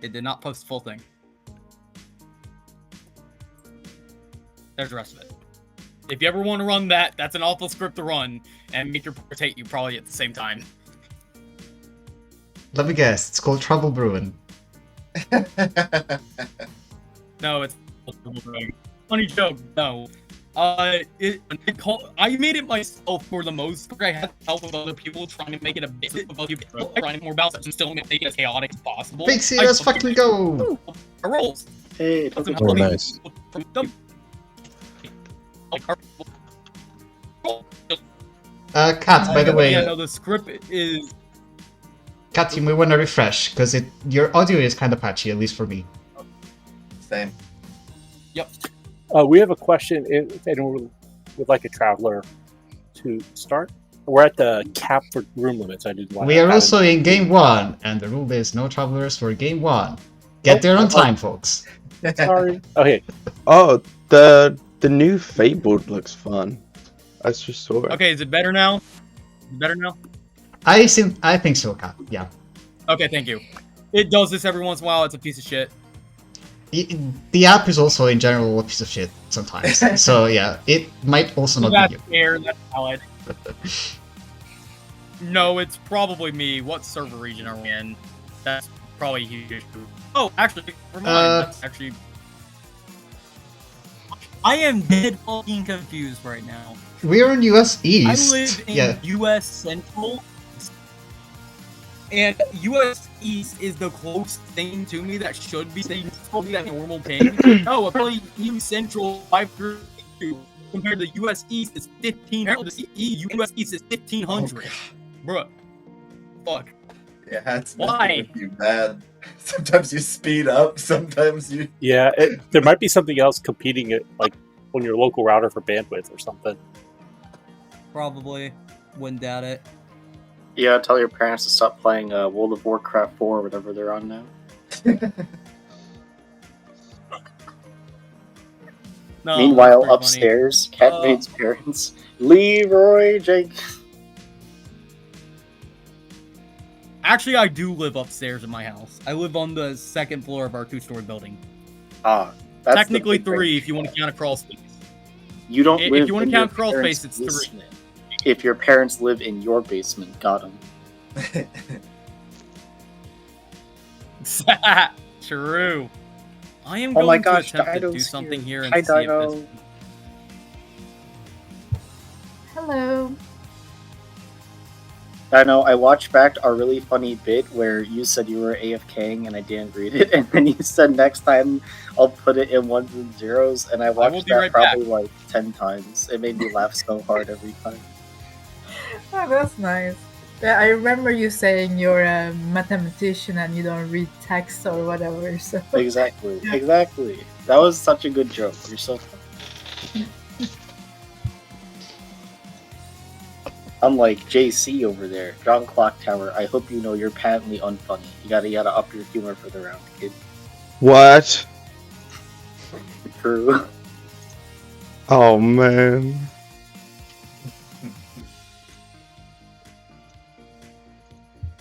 It did not post the full thing. There's the rest of it. If you ever want to run that, that's an awful script to run, and make your players hate you probably at the same time. Let me guess, it's called Trouble Brewing. No, it's funny joke. No, I made it myself for the most part. I had help with other people trying to make it a bit of other people trying more balance and still make it as chaotic as possible. Pixie, let's fucking go! Rolls. Hey, Oh, nice. Kat, by the way, Yeah, no, the script is. Kat, you may want to refresh, because your audio is kind of patchy, at least for me. Same. Yep. We have a question. If anyone would like a traveler to start, we're at the cap for room limits. I did. We are also in Game 1, and the rule is no travelers for Game 1. Get there on time, folks. Sorry. Okay. Oh, the new Fabled looks fun. I just saw it. Okay, is it better now? Better now? I think so, Kat. Yeah. Okay, thank you. It does this every once in a while. It's a piece of shit. The app is also in general a piece of shit sometimes. So yeah, it might also not That's be you. fair. That's valid. No, it's probably me. What server region are we in? That's probably a huge issue. Oh, actually, never mind. That's actually. I am dead fucking confused right now. We're in US East. I live in US Central, and US East is the closest thing to me that should be saying probably that normal ping. No, apparently EU Central 532 compared to US East is 15. The US East is 1500. Bruh. Fuck. Yeah, it's Why? You bad. Sometimes you speed up. Sometimes you. Yeah, there might be something else competing it, like on your local router for bandwidth or something. Probably. Wouldn't doubt it. Yeah, tell your parents to stop playing World of Warcraft 4 or whatever they're on now. No, Meanwhile, that's pretty upstairs, Cat Maid's parents, Leroy Jenkins. Actually, I do live upstairs in my house. I live on the second floor of our two-story building. Ah, that's Technically the big 3 thing. if you want to count a crawl space. You don't If live you want in to count your crawl parents' space, it's 3. basement. If your parents live in your basement, got them. True. I am Oh going my gosh, to attempt to do Dido's something here and Hi, see if Dido. this... Hello. I know, I watched back our really funny bit where you said you were AFKing and I didn't read it, and then you said next time I'll put it in ones and zeros, and I will watched be that right probably like 10 times. It made me laugh so hard every time. Oh, that's nice. Yeah, I remember you saying you're a mathematician and you don't read text or whatever. So Exactly, exactly. That was such a good joke. You're so funny. Unlike JC over there, John Clocktower, I hope you know you're patently unfunny. You gotta up your humor for the round, kid. What? True. Oh man.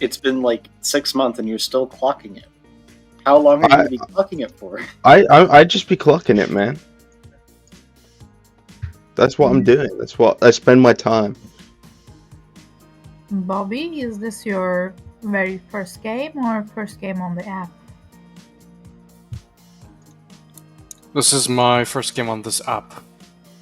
It's been like 6 months and you're still clocking it. How long are you gonna be clocking it for? I just be clocking it, man. That's what I'm doing. That's what I spend my time. Bobby, is this your very first game or first game on the app? This is my first game on this app.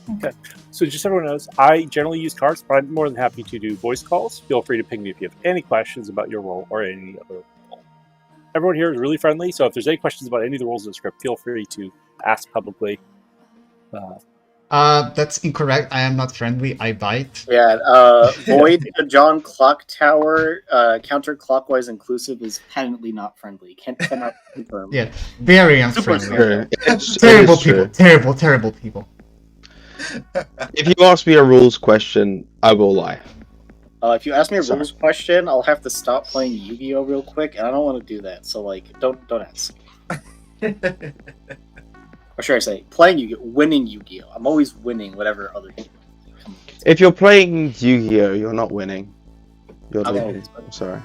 Okay. So just so everyone knows, I generally use cards, but I'm more than happy to do voice calls. Feel free to ping me if you have any questions about your role or any other role. Everyone here is really friendly, so if there's any questions about any of the roles in the script, feel free to ask publicly. That's incorrect. I am not friendly. I bite. Yeah, Void John Clocktower, counterclockwise inclusive is patently not friendly. Cannot confirm. Yeah, very Super unfriendly. It's Terrible people. Terrible, terrible people. If you ask me a rules question, I will lie. If you ask me a rules question, I'll have to stop playing Yu-Gi-Oh real quick, and I don't want to do that. So like, don't ask. Or should I say, playing Yu-Gi-Oh, winning Yu-Gi-Oh. I'm always winning whatever other people. If you're playing Yu-Gi-Oh, you're not winning. You're I'm losing. always winning. I'm sorry.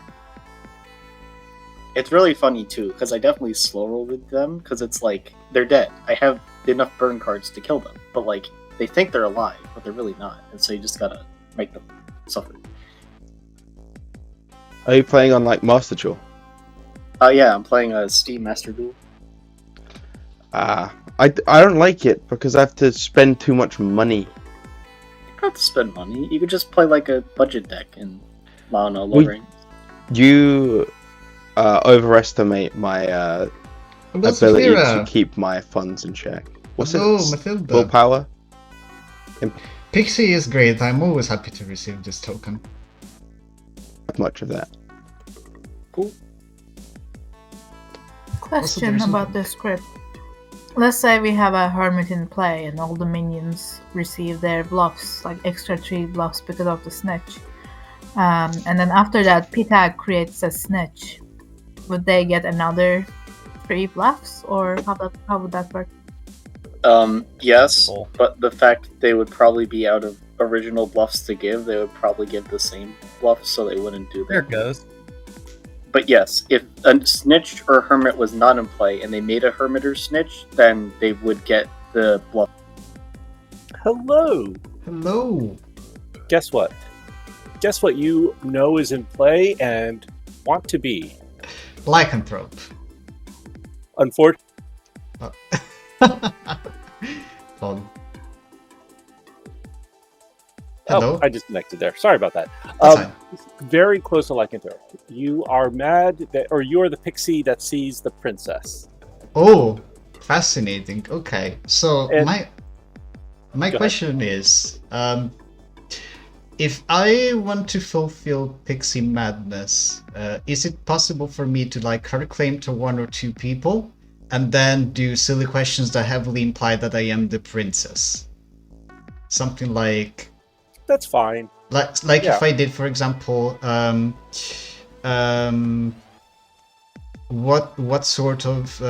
It's really funny too, because I definitely slow roll with them, because it's like, they're dead. I have enough burn cards to kill them, but like, they think they're alive, but they're really not, and so you just gotta make them suffer. Are you playing on like Master Duel? Yeah, I'm playing a Steam Master Duel. I don't like it because I have to spend too much money. You don't have to spend money. You could just play like a budget deck in Mono low We- range. You overestimate my ability to keep my funds in check. What's Hello, it? Matilda. Willpower? Pixie is great. I'm always happy to receive this token. Not much of that. Cool. Question there's about the script. Let's say we have a hermit in play and all the minions receive their bluffs, like extra 3 bluffs because of the snitch. And then after that, Pitag creates a snitch. Would they get another 3 bluffs, or how would that work? Yes, but the fact they would probably be out of original bluffs to give, they would probably give the same bluff, so they wouldn't do that. There it goes. But yes, if a snitch or hermit was not in play and they made a hermit or snitch, then they would get the bluff. Hello. Hello. Guess what? Guess what you know is in play and want to be? Lycanthrope. Unfortunately, Fun. Hello. oh, I disconnected there. Sorry about that. That's fine. Very close to Lycanthrope. You are mad that, or you are the pixie that sees the princess. Oh, fascinating. Okay, so And- my Go question is, if I want to fulfill Pixie Madness, is it possible for me to like her claim to 1 or 2 people, and then do silly questions that heavily imply that I am the princess? Something like That's fine. Like Yeah. if I did, for example, what sort of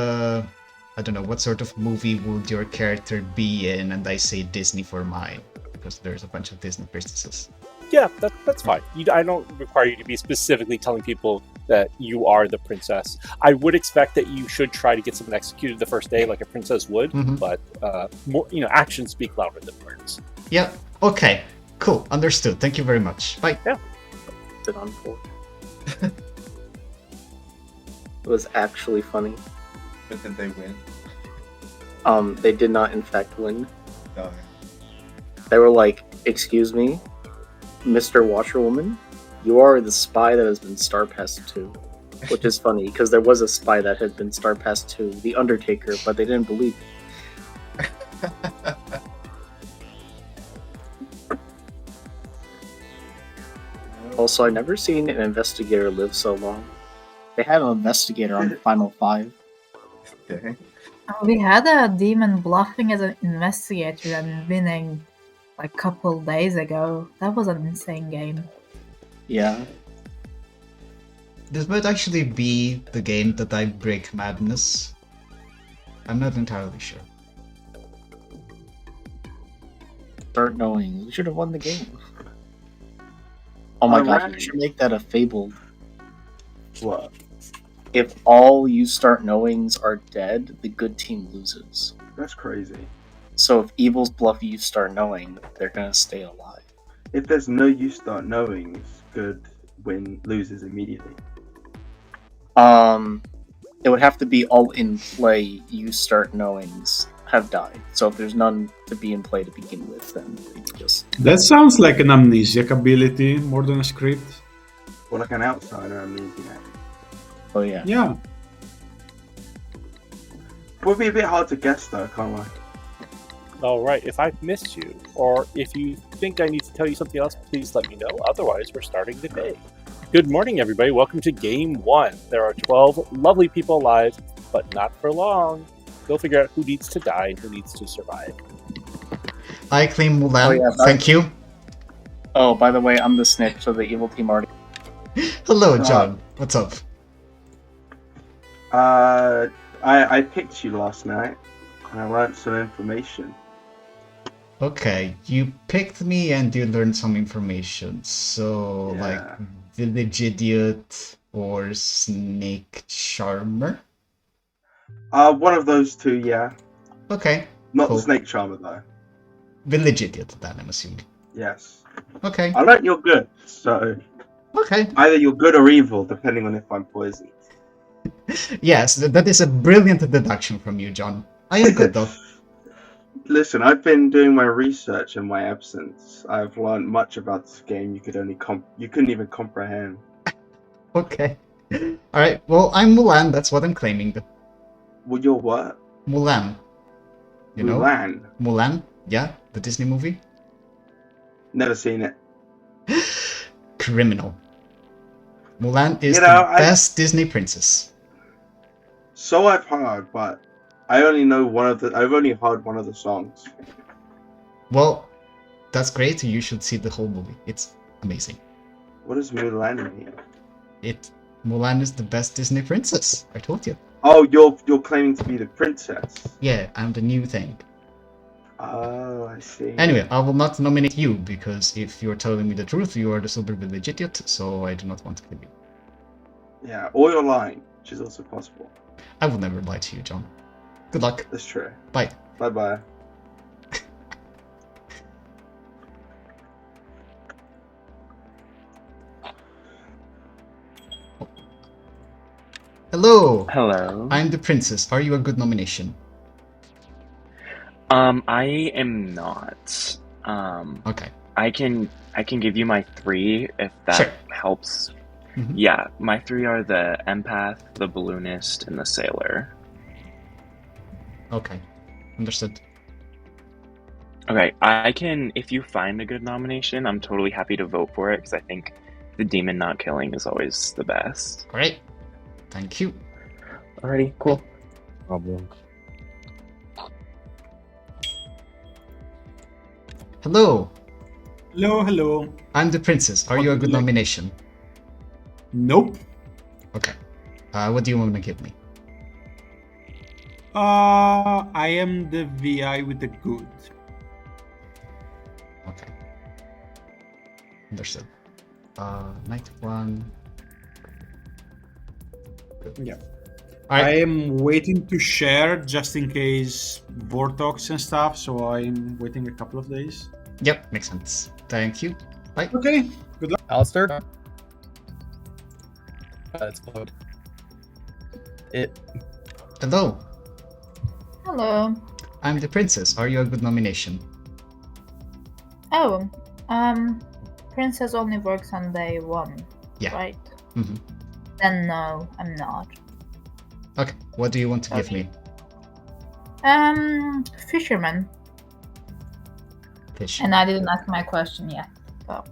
I don't know, what sort of movie would your character be in? And I say Disney for mine because there's a bunch of Disney princesses. Yeah, that's fine. I don't require you to be specifically telling people that you are the princess. I would expect that you should try to get someone executed the first day, like a princess would. Mhm. But more, actions speak louder than words. Yeah. Okay. Cool. Understood. Thank you very much. Bye. Been on 4. It was actually funny. But did they win? They did not in fact win. No. They were like, "Excuse me, Mr. Washerwoman, you are the spy that has been Star Passed to." Which is funny, because there was a spy that had been Star Passed to the Undertaker, but they didn't believe it. Also, I've never seen an investigator live so long. They had an investigator on the final 5. Okay. We had a demon bluffing as an investigator and winning like a couple days ago. That was an insane game. Yeah. This might actually be the game that I break Madness. I'm not entirely sure. Start knowing. We should have won the game. Oh my god, Alright. you should make that a fable. What? If all you start knowings are dead, the good team loses. That's crazy. So if evils bluff you start knowing, they're gonna stay alive. If there's no you start knowings, good loses immediately. It would have to be all in play. You start knowings have died. So if there's none to be in play to begin with, then you can just. That sounds like an amnesiac ability more than a script. Or like an outsider amnesia. Oh yeah. Yeah. Would be a bit hard to guess though, can't lie. All right. If I've missed you, or if you think I need to tell you something else, please let me know. Otherwise, we're starting the day. Good morning, everybody. Welcome to Game 1. There are 12 lovely people alive, but not for long. Go figure out who needs to die and who needs to survive. I claim Mulan. Oh, yeah, Thank you. Oh, by the way, I'm the snitch, so the evil team already. Hello, John. What's up? I picked you last night, and I learned some information. Okay, you picked me and you learned some information. So, Yeah. like, Village Idiot or Snake Charmer? One of those two, yeah. Okay, Not cool. the Snake Charmer, though. Village Idiot, then, I'm assuming. Yes. Okay, I learned you're good, so okay. either you're good or evil, depending on if I'm poisoned. Yes, that is a brilliant deduction from you, John. I am good, though. Listen, I've been doing my research in my absence. I've learned much about this game you couldn't even comprehend. Okay. Alright, well, I'm Mulan, that's what I'm claiming. Well, you're what? Mulan. You know? Mulan? Mulan? Yeah, the Disney movie? Never seen it. Criminal. Mulan is You know, the best Disney princess. So I've heard, but I only know I've only heard one of the songs. Well, that's great. You should see the whole movie. It's amazing. What does Mulan mean? Mulan is the best Disney princess. I told you. Oh, you're claiming to be the princess. Yeah, I'm the new thing. Oh, I see. Anyway, I will not nominate you because if you're telling me the truth, you are the Silver Village Idiot, so I do not want to kill you. Yeah, or you're lying, which is also possible. I will never lie to you, John. Good luck. That's true. Bye. Bye-bye. Hello. Hello. I'm the princess. Are you a good nomination? I am not. Okay. I can give you my 3 if that Sure. helps. Mhm. Yeah, my 3 are the empath, the balloonist, and the sailor. Okay. Understood. Okay, I can, if you find a good nomination, I'm totally happy to vote for it because I think the demon not killing is always the best. Great. Thank you. Alrighty, cool. Problem. Hello. Hello, hello. I'm the princess. Are you a good nomination? Nope. Okay. What do you want to give me? I am the VI with the good. Okay. Understood. Night 1. Yeah. Alright. I am waiting to share just in case Vortox and stuff, so I'm waiting a couple of days. Yep, makes sense. Thank you. Bye. Okay, good luck. Alistair? That's good. Hello. Hello. I'm the princess. Are you a good nomination? Oh, princess only works on day 1, Yeah. right? Mm-hmm. Then no, I'm not. Okay. What do you want to give me? Fisherman. Fish. And I didn't ask my question yet. So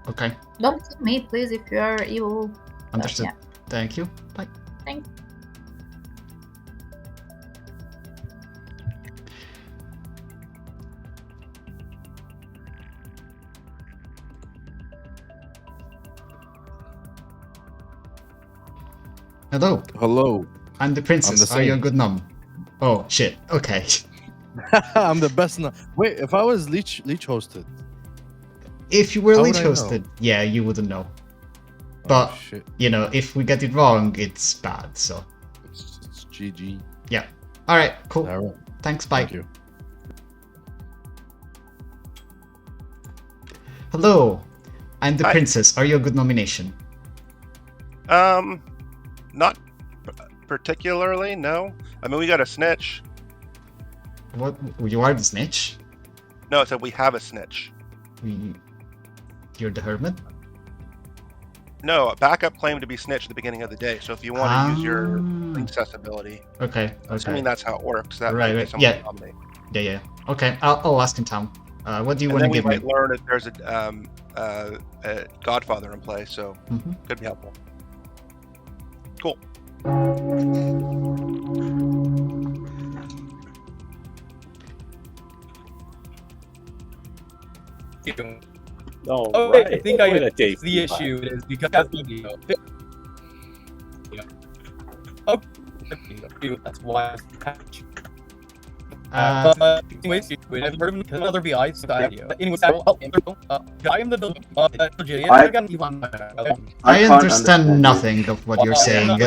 Okay. don't kill me, please, if you're evil. Understood. Yeah. Thank you. Bye. Thanks. Hello. Hello. I'm the princess. I'm the Are you a same. good nom? Oh shit. Okay. I'm the best. Wait, if I was Leech hosted. If you were How leech would I know? hosted, yeah, you wouldn't know. Oh, But shit. you know, if we get it wrong, it's bad. So It's GG. yeah. All right. Cool. All right. Thanks. Bye. Thank you. Hello. I'm the Hi. princess. Are you a good nomination? Not particularly, no. I mean, we got a snitch. What? You are the snitch? No, it said we have a snitch. You're the hermit? No, a backup claimed to be snitch at the beginning of the day. So if you want to use your princess ability, Okay. I Okay. mean that's how it works. That Right, might be right. someone Yeah. to nominate. Yeah. Yeah. Okay. I'll ask in town. What do you And want to then we give me? might learn if there's a Godfather in play, so Mhm. could be helpful. Cool. Oh, Okay, right. I think I Wait a get day. the issue is because that's the video. Okay, that's why. Anyways, I've heard of another VI, so idea. Anyways, I am the legit. I got Elon. I understand nothing of what you're saying.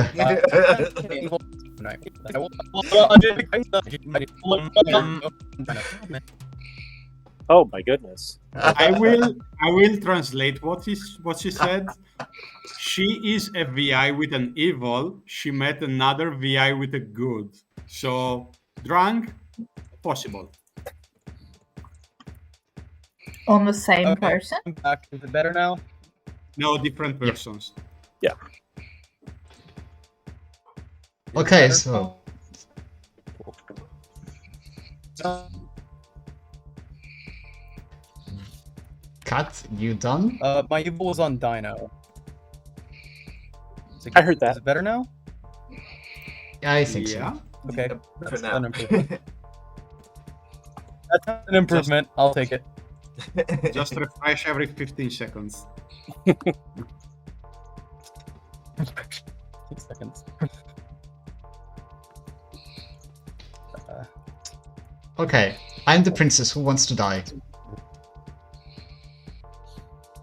Oh my goodness. I will translate what she said. She is a VI with an evil. She met another VI with a good. So drunk, possible. On the same person? Back. Is it better now? No, different persons. Yeah. Okay, so Kat, you done? My evil was on Dino. I heard that. Is it better now? Yeah, I think so. Okay. For That's now. an improvement. That's an improvement. I'll take it. Just refresh every 15 seconds. 15 seconds. Okay, I'm the princess. Who wants to die?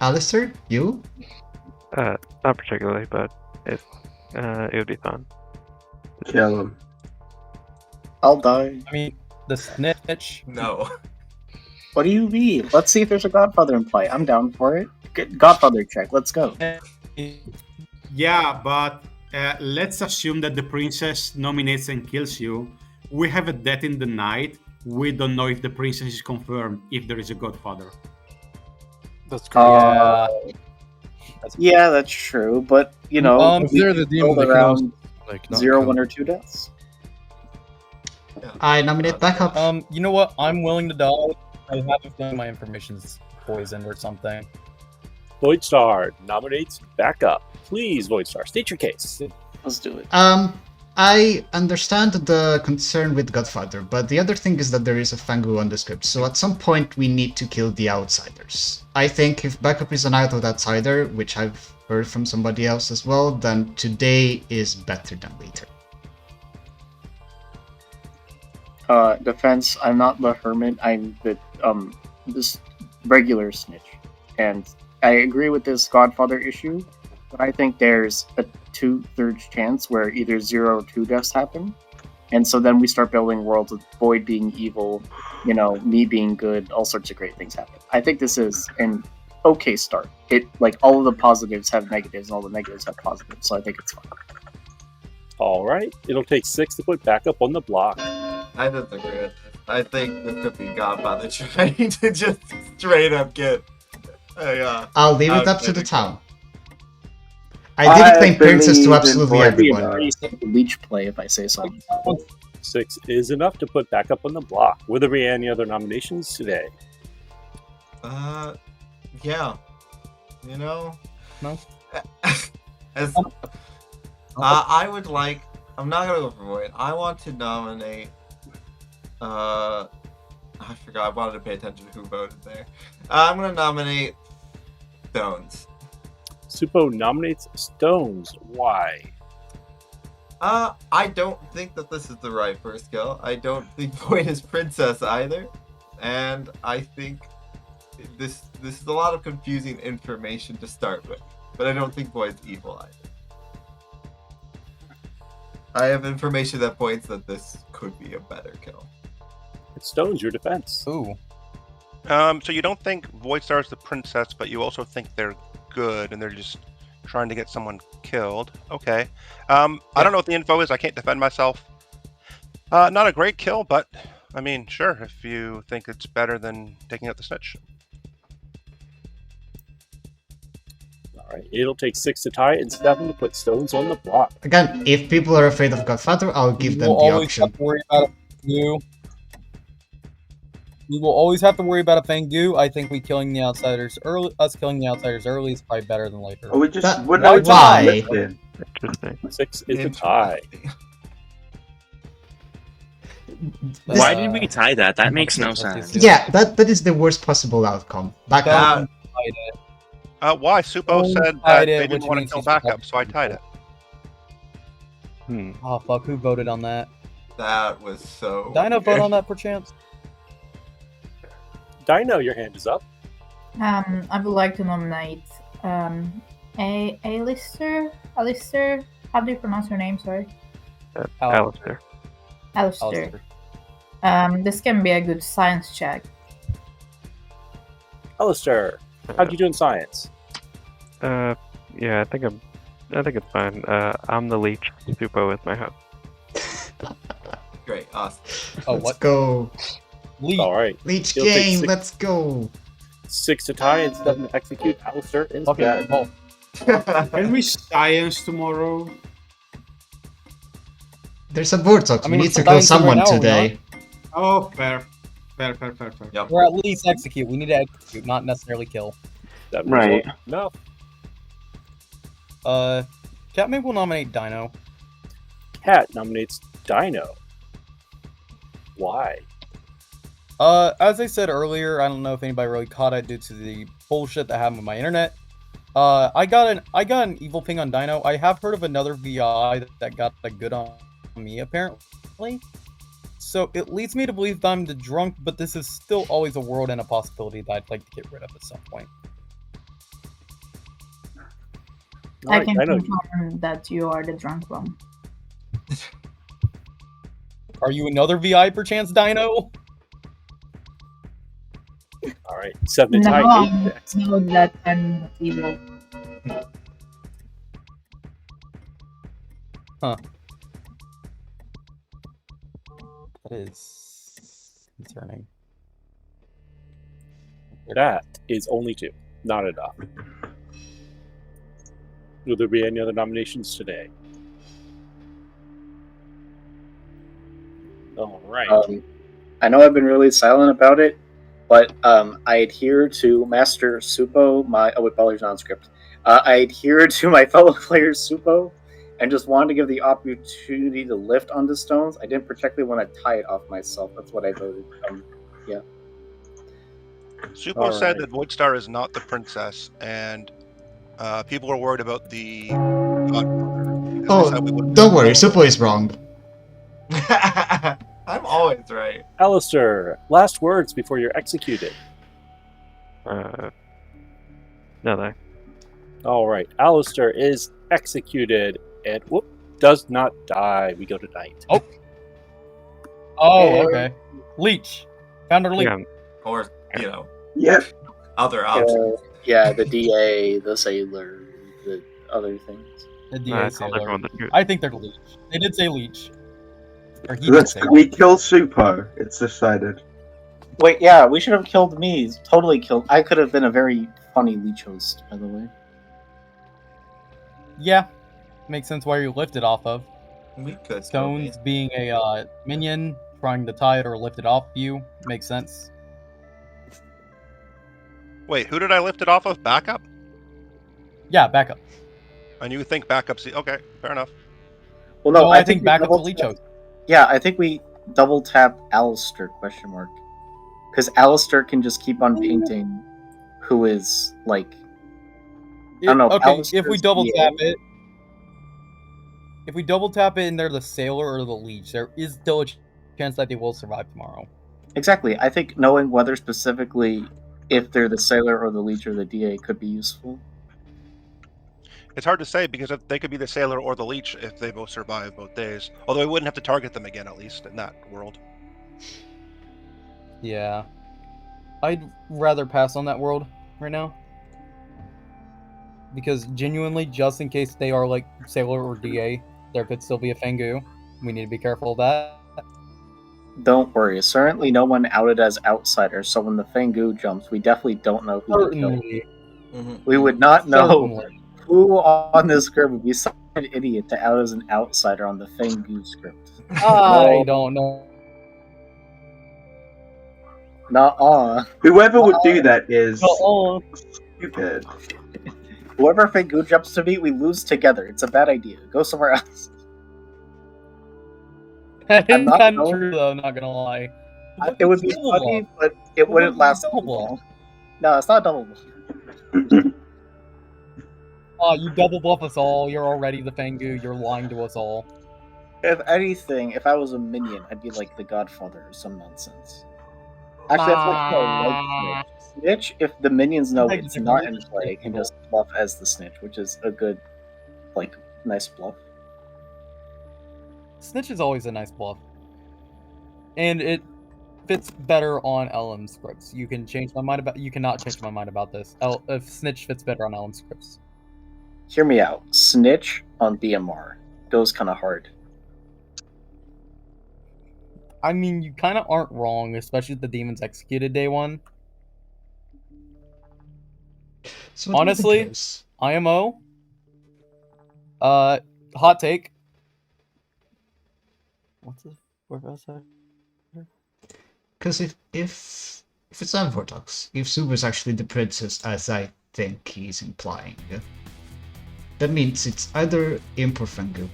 Alistair, you? Not particularly, but it would be fun. Kill him. I'll die. I mean, the snitch. No. What do you mean? Let's see if there's a Godfather in play. I'm down for it. Good Godfather check. Let's go. Yeah, but let's assume that the princess nominates and kills you. We have a death in the night. We don't know if the princess is confirmed, if there is a Godfather. That's correct. Yeah, that's true. But you know, if they're the demon, they can around also, like, not 0, kill. 1, or 2 deaths. I nominate backup. You know what? I'm willing to die. I have a feeling my information's poisoned or something. Voidstar nominates backup. Please, Voidstar, state your case. Let's do it. I understand the concern with Godfather, but the other thing is that there is a Fangu on the script, so at some point we need to kill the outsiders. I think if backup is an outsider, which I've heard from somebody else as well, then today is better than later. Defense, I'm not the hermit, I'm the this regular snitch. And I agree with this Godfather issue, but I think there's a 2/3 chance where either 0 or 2 deaths happen. And so then we start building worlds with Void being evil, you know, me being good, all sorts of great things happen. I think this is an okay start. It like all of the positives have negatives and all the negatives have positives, so I think it's fine. All right. It'll take 6 to put backup on the block. I disagree with this. I think this could be Godfather trying to just straight up get I'll leave it up to the town. I did claim princess to absolutely everyone. Leech play, if I say so. 6 is enough to put backup on the block. Will there be any other nominations today? Yeah. You know? No. As I would like, I'm not gonna go for Void. I want to nominate I forgot, I wanted to pay attention to who voted there. I'm gonna nominate Stones. Supo nominates Stones. Why? I don't think that this is the right first kill. I don't think Void is princess either. And I think this is a lot of confusing information to start with. But I don't think Void's evil either. I have information that points that this could be a better kill. It's Stones, your defense. Ooh. So you don't think Voidstar's the princess, but you also think they're good and they're just trying to get someone killed. Okay. I don't know what the info is. I can't defend myself. Not a great kill, but I mean, sure, if you think it's better than taking out the snitch. All right. It'll take 6 to tie and 7 to put Stones on the block. Again, if people are afraid of Godfather, I'll give them the option. Have to worry about a Fangu. We will always have to worry about a Fangu. I think killing the outsiders early is probably better than later. Oh, we just That- would why? not. 6 is a tie. Why did we tie that? That makes no sense. Yeah, that is the worst possible outcome. Backup. Why? Supo said that they didn't want to kill backup, so I tied it. Oh fuck! Who voted on that? That was so. Dino, vote on that perchance. Dino, your hand is up. I would like to nominate Alistair. Alistair, how do you pronounce your name? Sorry. Alistair. Alistair. This can be a good science check. Alistair, how'd you do in science? Yeah, I think it's fine. I'm the leech. Supo is my host. Great, awesome. Oh, Let's go. Leech. All right. Leech It'll take game, six- let's go. 6 to tie and doesn't execute. Alistair is Okay. dead. Can we science tomorrow? There's a Vortex. I We mean, need to we're kill dying somewhere someone now, we're today. Oh, fair. Fair. Yep. Or at least execute. We need to execute, not necessarily kill. Right. No. Cat maybe will nominate Dino. Cat nominates Dino. Why? As I said earlier, I don't know if anybody really caught it due to the bullshit that happened with my internet. I got an evil ping on Dino. I have heard of another VI that got a good on me apparently. So it leads me to believe that I'm the drunk, but this is still always a world and a possibility that I'd like to get rid of at some point. I can confirm that you are the drunk one. Are you another VI perchance, Dino? All right, 7 to No, tie. 8 no, that I'm evil. Huh. That is concerning. That is only 2. Not enough. Will there be any other nominations today? All right. I know I've been really silent about it, but I adhere to Master Supo, Baller's non-script. I adhere to my fellow player's Supo, and just wanted to give the opportunity to lift onto stones. I didn't particularly want to tie it off myself. That's what I voted. Yeah. Supo said that Voidstar is not the princess, and people are worried about the godmother. Oh, don't worry, Supo is wrong. I'm always right. Alistair, last words before you're executed. No. All right. Alistair is executed and does not die. We go to night. Oh, okay. Leech. Found her leech. Or, Yep. other options. Yeah, the DA, the sailor, the other things. The DA sailor. I think they're leech. They did say leech. Or he did say We kill Supo. It's decided. Wait, yeah, we should have killed me. Totally killed. I could have been a very funny leech host, by the way. Yeah. Makes sense why you lift it off of. We could. Stones being a minion, trying to tie it or lift it off you. Makes sense. Wait, who did I lift it off of? Backup? Yeah, backup. And you think backup's okay? Fair enough. Well, no, I think backup's a leech host. Yeah, I think we double tap Alistair, question mark. Because Alistair can just keep on painting who is, like... I don't know. Okay, if we Alistair's double DA. tap it... If we double tap it and they're the sailor or the leech, there is still a chance that they will survive tomorrow. Exactly. I think knowing whether specifically if they're the sailor or the leech or the DA could be useful. It's hard to say because they could be the sailor or the leech if they both survive both days. Although I wouldn't have to target them again, at least in that world. Yeah. I'd rather pass on that world right now. Because genuinely, just in case they are like sailor or DA, there could still be a Fangu. We need to be careful of that. Don't worry. Certainly no one outed as outsider, so when the Fangu jumps, we definitely don't know who to kill. Certainly. We would not know Certainly. who on this script would be such an idiot to out as an outsider on the Fangu script. I don't know. Nuh-uh. Whoever would do that is Nuh-uh. stupid. Whoever Fangu jumps to meet, we lose together. It's a bad idea. Go somewhere else. That is not kind of going- true, though, not gonna lie. It would be funny, but it wouldn't last too long. No, it's not double. You double buff us all. You're already the Fangu. You're lying to us all. If anything, if I was a minion, I'd be like the Godfather or some nonsense. Actually, that's like Snitch. Snitch, if the minions know it's not in play, can just bluff as the Snitch, which is a good, like, nice bluff. Snitch is always a nice bluff. And it fits better on LM scripts. You can change my mind about. You cannot change my mind about this. If Snitch fits better on LM scripts. Hear me out. Snitch on BMR goes kind of hard. I mean, you kind of aren't wrong, especially if the demons executed day one. So honestly, IMO. Hot take. What's the word I said? Because if it's Vortox, if Super is actually the princess, as I think he's implying, that means it's either Imp or Fengu.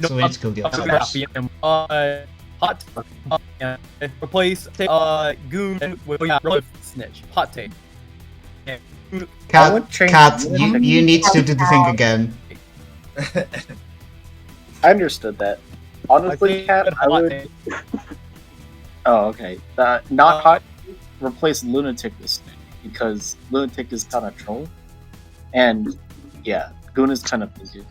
So we need to kill the others. Hot replace Goon with Snitch. Hot take. Cat, you need to do the thing again. I understood that. Honestly, Cat, I would. Oh, okay. Not hot. Replace Lunatic with Snitch because Lunatic is kind of troll, and yeah, Goon is kind of busy.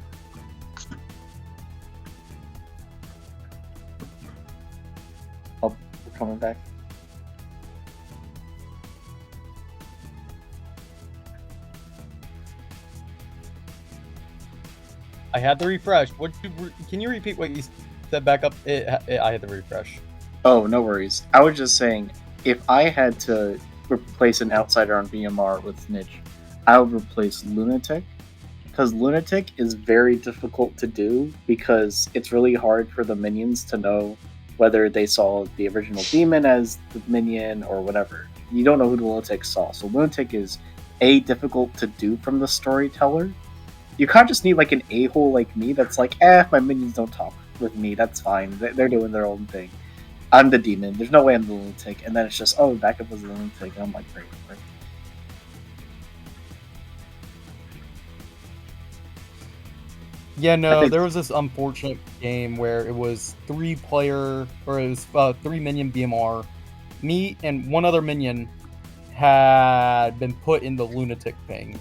Oh, we're coming back. I had to refresh. Can you repeat what you said back up? I had to refresh. Oh, no worries. I was just saying, if I had to replace an outsider on BMR with Snitch, I would replace Lunatic. Because Lunatic is very difficult to do because it's really hard for the minions to know whether they saw the original demon as the minion or whatever. You don't know who the Lunatic saw. So Lunatic is difficult to do from the storyteller. You kind of just need like an a-hole like me that's like, if my minions don't talk with me, that's fine. They're doing their own thing. I'm the demon. There's no way I'm the lunatic. And then it's just, oh, backup was the lunatic. And I'm like, great. Yeah, no, there was this unfortunate game where it was 3-player, or it was 3-minion BMR. Me and one other minion had been put in the lunatic thing.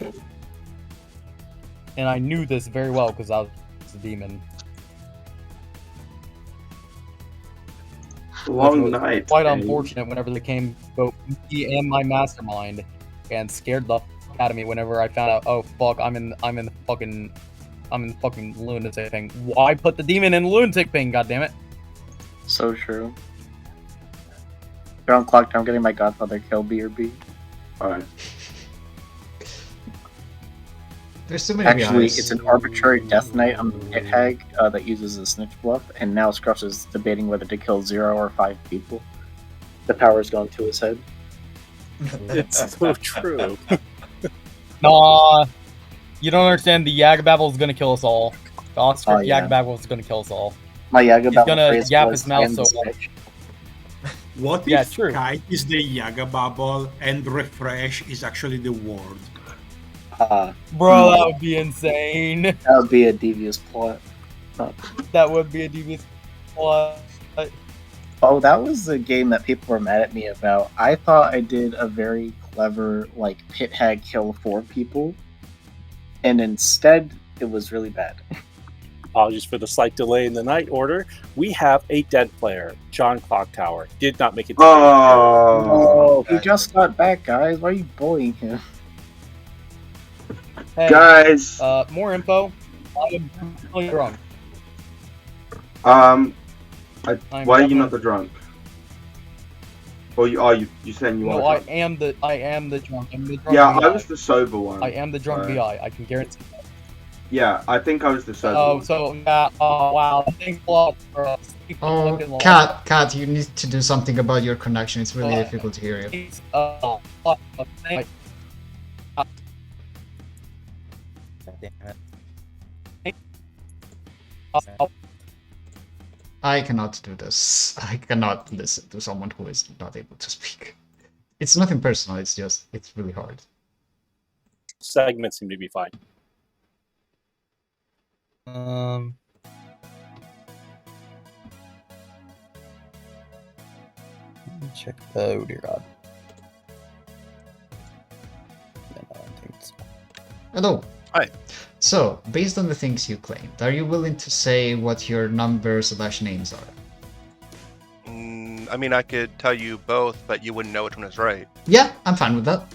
And I knew this very well because I was a demon. Long night. Quite unfortunate whenever they came both me and my mastermind and scared the fuck out of me whenever I found out, oh fuck, I'm in the fucking lunatic thing. Why put the demon in the lunatic thing, goddammit? So true. You're on Clocktower, I'm getting my Godfather kill BRB. Alright. There's so many Actually, guys. it's an arbitrary death knight on the pit hag that uses a snitch bluff, and now Skruffs is debating whether to kill 0 or 5 people. The power's gone to his head. It's so true. Nah, you don't understand. The Yagababble is gonna kill us all. The Oscar Yagababble is gonna kill us all. My Yagababble He's gonna phrase yap was, his mouth "I am so the hard. snitch." What Yeah, if true. Sky is the Yagababble and refresh is actually the word? Bro, that would be insane. That would be a devious plot. That would be a devious plot. Oh, that was the game that people were mad at me about. I thought I did a very clever, like, pit hag kill 4 people, and instead, it was really bad. Apologies for the slight delay in the night order. We have a dead player, John Clocktower. Did not make it to Oh, he just got back, guys. Why are you bullying him? Hey, Guys. More info. I am really drunk. Why are you definitely- not the drunk? Or you saying you No, are? I am the drunk. I'm the drunk Yeah, VI. I was the sober one. I am the drunk so- VI. I can guarantee that. Yeah, I think I was the sober Oh, one. so yeah. Oh, wow. Thanks a lot for us. Oh, Cat, you need to do something about your connection. It's really difficult to hear you. I cannot do this. I cannot listen to someone who is not able to speak. It's nothing personal, it's really hard. Segments seem to be fine. Let me check the. Oh dear God. Yeah, no, I don't think so. Hello. Hi. So, based on the things you claimed, are you willing to say what your numbers/names are? I mean, I could tell you both, but you wouldn't know which one is right. Yeah, I'm fine with that.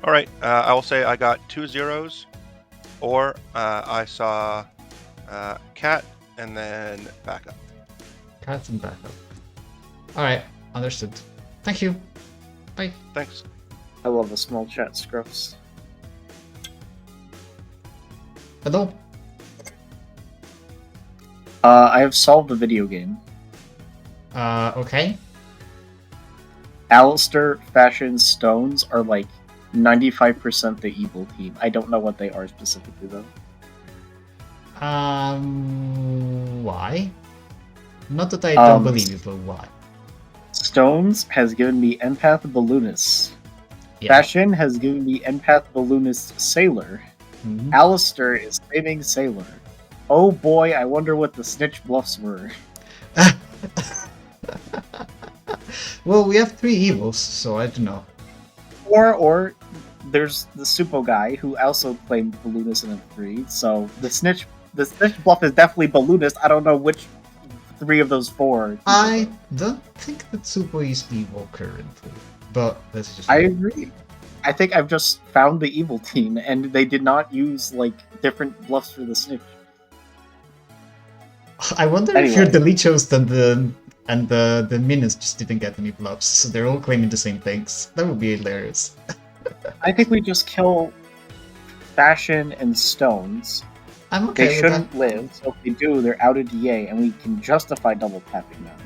All right. I will say I got 2 zeros, or I saw cat and then backup. Cat and backup. Alright, understood. Thank you. Bye. Thanks. I love a small chat, Skruffs. Hello. I have solved a video game. Okay. Alistair, Fashion, Stones are like 95% the evil team. I don't know what they are specifically though. Why? Not that I don't believe you, but why? Stones has given me Empath Balloonist. Yeah. Fashion has given me Empath Balloonist Sailor. Mhm. Alistair is Saving Sailor. Oh boy, I wonder what the snitch bluffs were. Well, we have 3 evils, so I don't know. Or there's the Supo guy who also claimed Balloonist in a 3. So the snitch bluff is definitely Balloonist. I don't know which 3 of those 4. I don't think that Supo is evil currently, but that's just. I agree. I think I've just found the evil team, and they did not use like different bluffs for the snitch. I wonder if you're the Lichos and the minions just didn't get any bluffs, so they're all claiming the same things. That would be hilarious. I think we just kill Fashion and Stones. I'm okay They with shouldn't live, so if they do, they're out of DA, and we can justify double tapping them.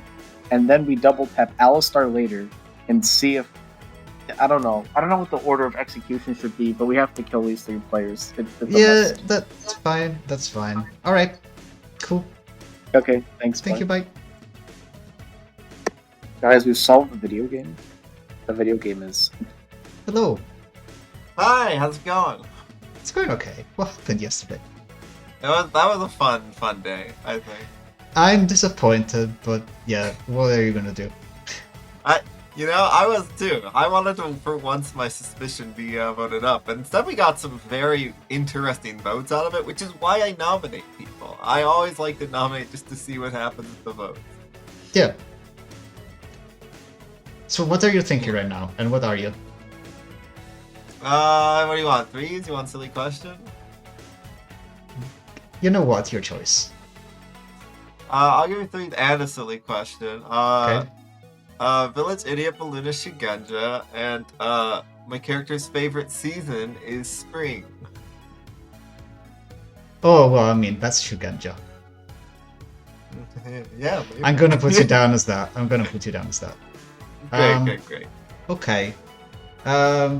And then we double tap Alistar later and see if I don't know what the order of execution should be, but we have to kill these 3 players. It's a Yeah, must. that's fine. That's fine. All right, cool. Okay, thanks. Thank you. Bye. Guys, we've solved the video game. The video game is. Hello. Hi, how's it going? It's going okay. What happened yesterday? That was a fun day, I think. I'm disappointed, but yeah, what are you gonna do? I was too. I wanted to, for once, my suspicion be voted up, but instead we got some very interesting votes out of it, which is why I nominate people. I always like to nominate just to see what happens with the votes. Yeah. So what are you thinking right now, and what are you? What do you want? 3s? You want silly question? You know what? Your choice. I'll give you 3s and a silly question. Okay. Village Idiot Balloonist Shigenja, and my character's favorite season is spring. Oh, well, I mean, that's Shugenja. Yeah. Maybe. I'm gonna put you down as that. Great. Okay. I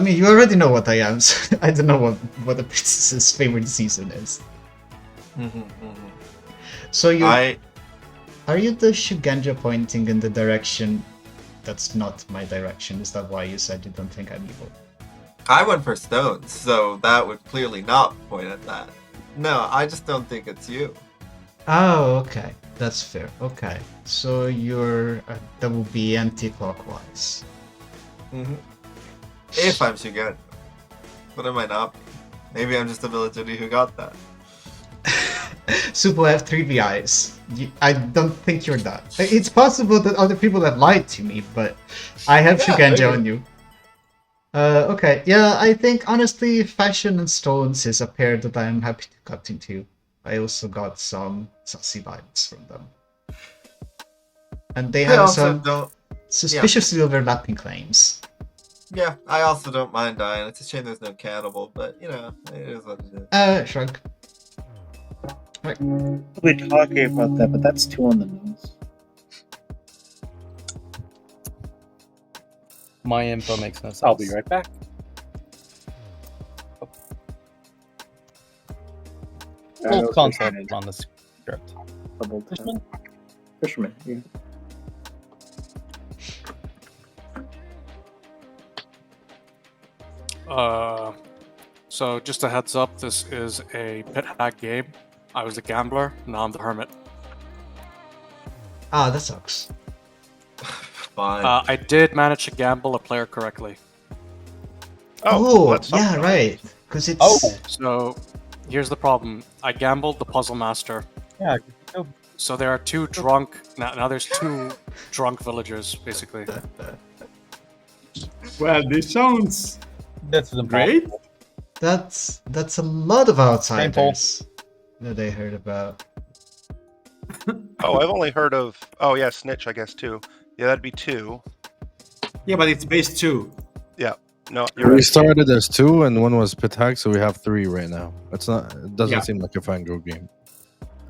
mean, you already know what I am, so I don't know what the princess's favorite season is. So are you the Shugenja pointing in the direction that's not my direction? Is that why you said you don't think I'm evil? I went for stones, so that would clearly not point at that. No, I just don't think it's you. Oh, okay. That's fair. Okay. So you're... that will be anti-clockwise. If I'm Shigenja. But I might not be. Maybe I'm just a village idiot who got that. Supo have 3 VIs. I don't think you're that. It's possible that other people have lied to me, but I have Shugenja on you. Okay, yeah, I think honestly, Fashion and Stones is a pair that I'm happy to cut into. I also got some sassy vibes from them. And they have some suspiciously overlapping claims. Yeah, I also don't mind dying. It's a shame there's no cannibal, but it is what it is. Shrug. Right. We're talking about that, but that's 2 on the nose. My info makes no sense. I'll be right back. Full concept on the script. Fisherman, yeah. So just a heads up, this is a pit hack game. I was the gambler, now I'm the hermit. Ah, that sucks. Fine. I did manage to gamble a player correctly. Oh, yeah, right. Because it's... So, here's the problem. I gambled the puzzle master. Yeah. So there are two drunk... Now there's two drunk villagers, basically. Well, this sounds great. That's a lot of outsiders that I heard about. Oh, I've only heard of. Oh yeah, Snitch, I guess too. Yeah, that'd be 2. Yeah, but it's base 2. Yeah. No, you're We right. started as 2 and one was Pitak, so we have 3 right now. It's not. It doesn't Yeah. seem like a fine group game.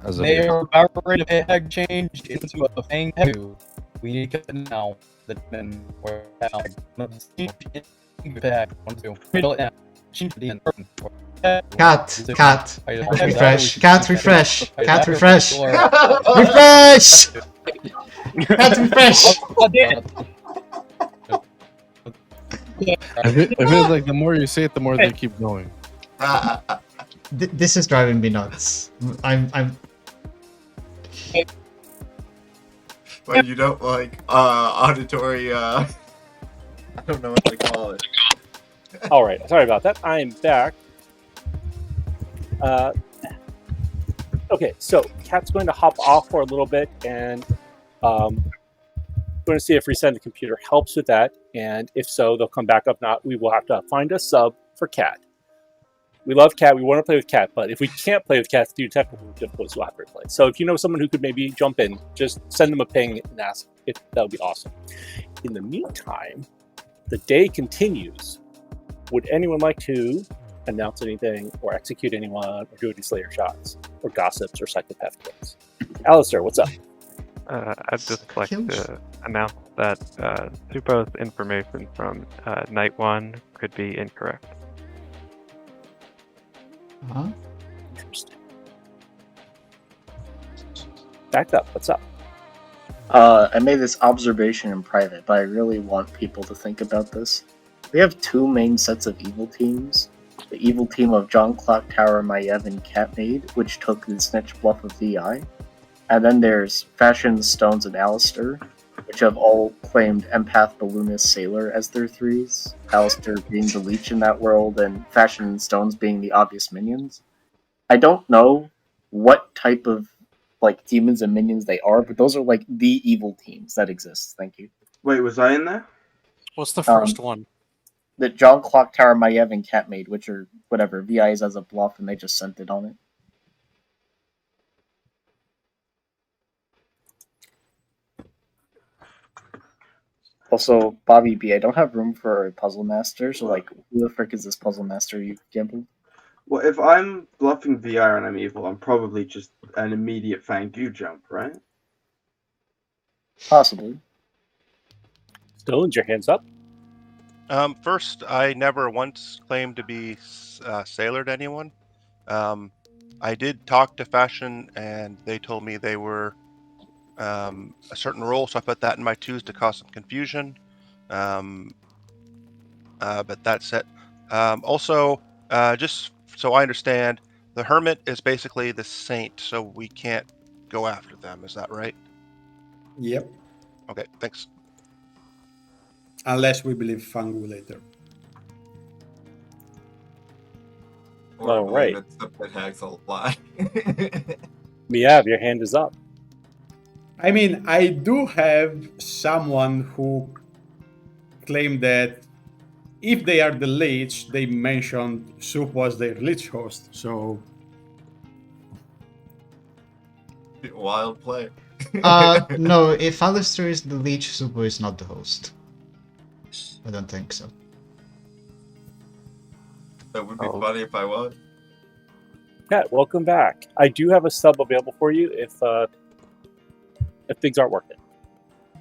As of They yet. are about ready to pay head change into a thing too. We need to cut it now. The then we're now. Cat, refresh, cat, refresh, cat, refresh, refresh, cat, refresh. It feels like the more you say it, the more they keep going. This is driving me nuts. I'm. But you don't like auditory. I don't know what to call it. All right, sorry about that. I'm back. Okay, so Kat's going to hop off for a little bit, and going to see if resetting the computer helps with that. And if so, they'll come back. If not, we will have to find a sub for Kat. We love Kat. We want to play with Kat, but if we can't play with Kat due to technical difficulties, we'll have to replay. So if you know someone who could maybe jump in, just send them a ping and ask if that would be awesome. In the meantime, the day continues. Would anyone like to announce anything or execute anyone or do any Slayer shots or gossips or psychopath kills? Alistair, what's up? I'd just like to announce that Supo's information from night 1 could be incorrect. Huh? Interesting. Back up, what's up? I made this observation in private, but I really want people to think about this. We have 2 main sets of evil teams. The evil team of John Clocktower, Maiev, and Catmaid, which took the Snitch Bluff of VI. And then there's Fashion, Stones, and Alistair, which have all claimed Empath, Balloonist, Sailor as their 3s. Alistair being the leech in that world, and Fashion and Stones being the obvious minions. I don't know what type of demons and minions they are, but those are the evil teams that exist. Thank you. Wait, was I in there? What's the first one? The John Clocktower, Maiev, and Catmaid, which are whatever VIs as a bluff, and they just sent it on it. Also, Bobby B, I don't have room for a puzzle master, so who the frick is this puzzle master you gambled? Well, if I'm bluffing VR and I'm evil, I'm probably just an immediate Fangu jump, right? Possibly. Stones, your hands up. First, I never once claimed to be Sailor to anyone. I did talk to Fashion, and they told me they were a certain role, so I put that in my 2s to cause some confusion. But that's it. Also, just so I understand, the Hermit is basically the Saint, so we can't go after them. Is that right? Yep. Okay, thanks. Unless we believe Fangu later. All right. It's the pit hacks a lie. Miav, your hand is up. I mean, I do have someone who claimed that if they are the leech, they mentioned Soup was their leech host, so... Wild play. No, if Alistair is the leech, Supo is not the host. I don't think so. That would be funny if I was. Kat, welcome back. I do have a sub available for you if things aren't working.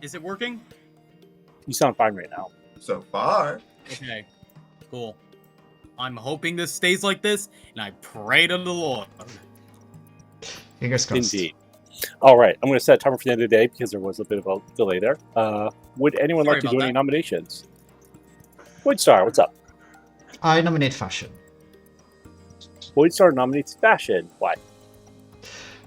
Is it working? You sound fine right now. So far. Okay, cool. I'm hoping this stays like this, and I pray to the Lord. Fingers crossed. Indeed. All right, I'm going to set a timer for the end of the day because there was a bit of a delay there. Would anyone Sorry like to about do any that. nominations? Woodstar, what's up? I nominate Fashion. Voidstar nominates Fashion. Why?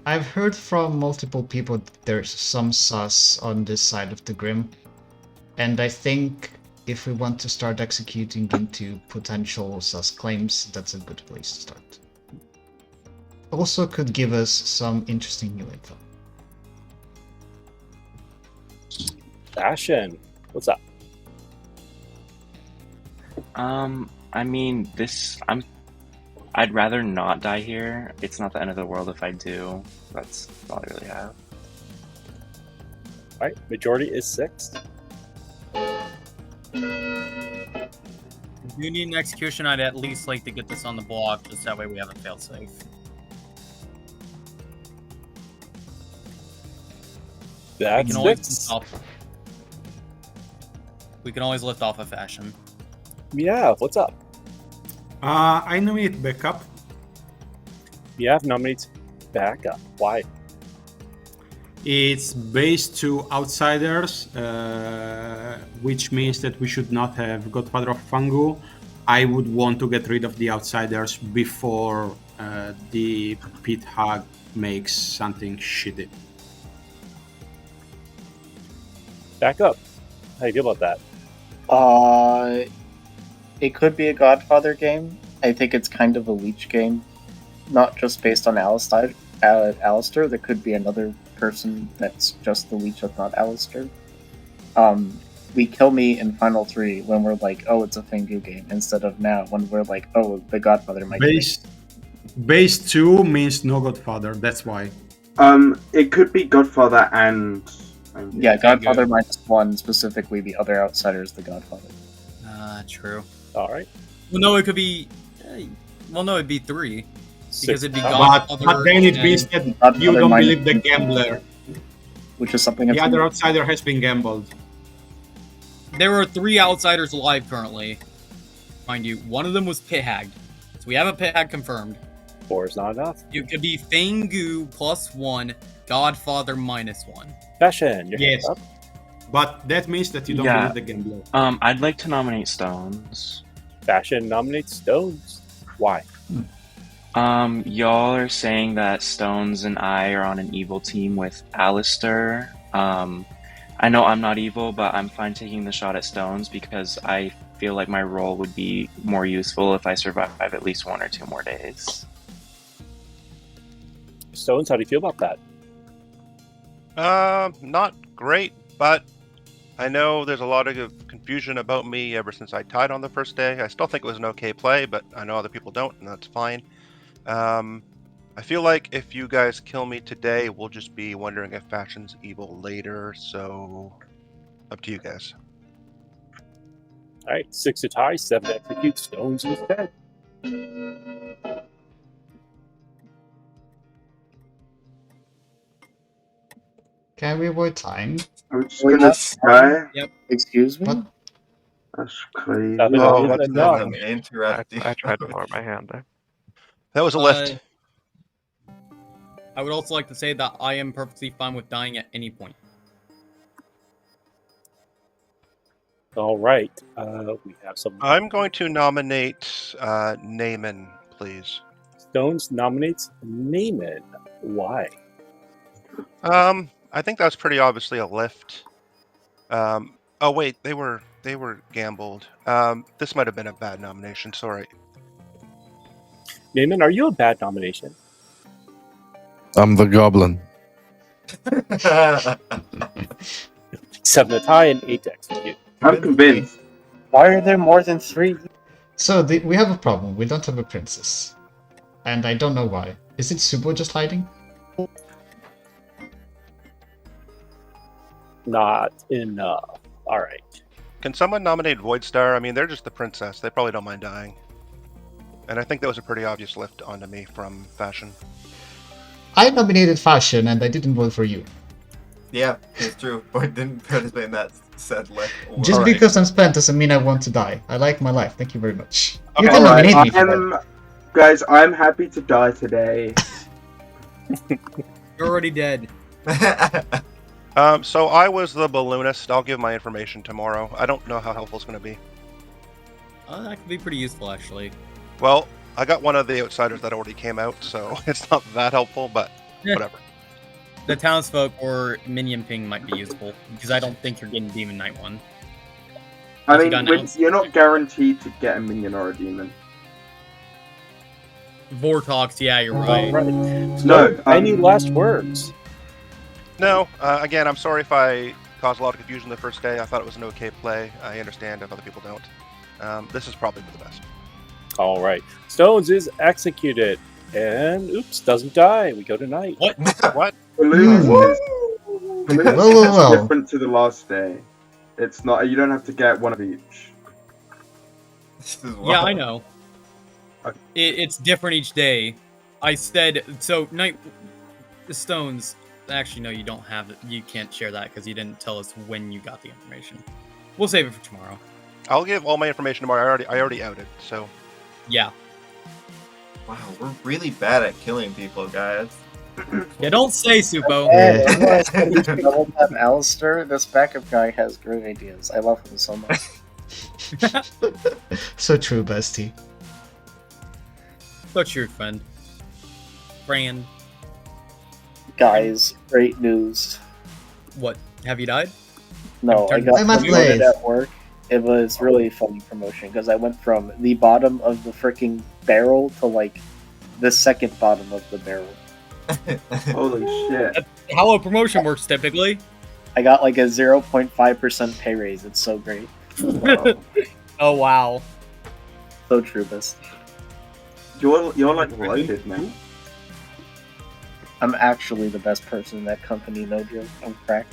I've heard from multiple people that there's some sus on this side of the Grim. And I think if we want to start executing into potential sus claims, that's a good place to start. Also could give us some interesting new info. Fashion. What's up? I mean, I'd rather not die here. It's not the end of the world if I do. That's all I really have. Alright, majority is 6. If you need an execution, I'd at least like to get this on the block, just that way we have a failsafe. That's We can always lift off a Fashion. Yeah, what's up? I nominate backup. Yeah, nominates backup. Why? It's based to outsiders, which means that we should not have Godfather of Fangu. I would want to get rid of the outsiders before the pit hag makes something shitty. Back up. How do you feel about that? It could be a Godfather game. I think it's kind of a leech game, not just based on Alistair. There could be another person that's just the leech that's not Alistair. We kill me in Final 3 when we're like, oh, it's a Fangu game, instead of now when we're like, oh, the Godfather might be. Base 2 means no Godfather, that's why. It could be Godfather and... Yeah, Godfather -1, specifically the other outsider is the Godfather. True. Alright. Well, no, it could be... Well, no, it'd be 3. Because it'd be But Godfather... then it means that you don't believe the gambler. Which is something... The other outsider has been gambled. There are 3 outsiders alive currently. Mind you, one of them was pit hagged. So we have a pit hag confirmed. 4 is not enough. It could be Fangu +1, Godfather -1. Fashion, yes. Up. But that means that you don't believe the gambler. I'd like to nominate Stones. Fashion nominates Stones. Why? Y'all are saying that Stones and I are on an evil team with Alistair. I know I'm not evil, but I'm fine taking the shot at Stones because I feel like my role would be more useful if I survive at least 1 or 2 more days. Stones, how do you feel about that? Not great, but I know there's a lot of confusion about me ever since I tied on the first day. I still think it was an okay play, but I know other people don't, and that's fine. I feel like if you guys kill me today, we'll just be wondering if Fashion's evil later, so up to you guys. Alright, 6 to tie, 7 to execute, Stones is dead. Can we avoid time? I'm just gonna try. Yep. Excuse me? What? That's crazy. Interesting. I tried to lower my hand there. That was a lift. I would also like to say that I am perfectly fine with dying at any point. Alright, we have some... I'm going to nominate Naaman, please. Stones nominates Naaman. Why? I think that's pretty obviously a lift. Oh wait, they were gambled. This might have been a bad nomination. Sorry. Naaman, are you a bad nomination? I'm the goblin. 7 to tie and 8 to execute. I'm convinced. Why are there more than 3? So we have a problem. We don't have a princess. And I don't know why. Is it Subo just hiding? Not enough. Alright. Can someone nominate Voidstar? I mean, they're just the princess. They probably don't mind dying. And I think that was a pretty obvious lift onto me from Fashion. I nominated Fashion and I didn't vote for you. Yeah, it's true. But didn't participate in that said lift. Just because I'm spent doesn't mean I want to die. I like my life. Thank you very much. You Okay, can nominate me for that. guys, I'm happy to die today. You're already dead. So I was the balloonist. I'll give my information tomorrow. I don't know how helpful it's going to be. That could be pretty useful, actually. Well, I got one of the outsiders that already came out, so it's not that helpful, but whatever. The townsfolk or minion ping might be useful because I don't think you're getting Demon Knight one. I mean, you're not guaranteed to get a minion or a demon. Vortox, yeah, you're right. No. Any last words? No. Again, I'm sorry if I caused a lot of confusion the first day. I thought it was an okay play. I understand if other people don't. This is probably for the best. All right. Stones is executed. And, oops, doesn't die. We go to night. What? What? Balloons is Well. different to the last day. It's not. You don't have to get one of each. Yeah, I know. It's different each day. I said so. Night the stones. Actually, no, you don't have it. You can't share that because you didn't tell us when you got the information. We'll save it for tomorrow. I'll give all my information tomorrow. I already outed, so. Yeah. Wow, we're really bad at killing people, guys. Yeah, don't say, Supo. Hey, double tap Alistair. This backup guy has great ideas. I love him so much. So true, bestie. So true, friend. Friend. Guys, great news. What? Have you died? No, I got I'm at promoted Blaze. at work. It was really funny promotion because I went from the bottom of the freaking barrel to like the second bottom of the barrel. Holy shit. That's how a promotion works typically. I got like a 0.5% pay raise. It's so great. Oh wow. So true, best. You're like loaded, man. I'm actually the best person in that company, no joke. I'm cracked.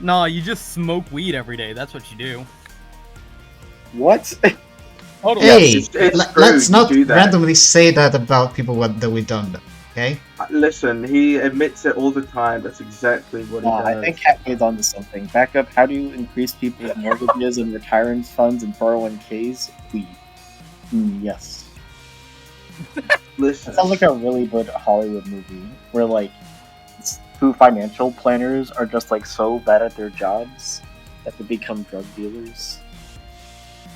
Nah, you just smoke weed every day. That's what you do. What? Hey, it's let's true, not you do that. randomly say that about people that we don't know, okay? Listen, he admits it all the time. That's exactly what he does. I think Catway's onto something. Backup, how do you increase people's mortgages and retirement funds and 401ks? Weed. Yes. Listen. It sounds like a really good Hollywood movie where like two financial planners are just like so bad at their jobs that they become drug dealers.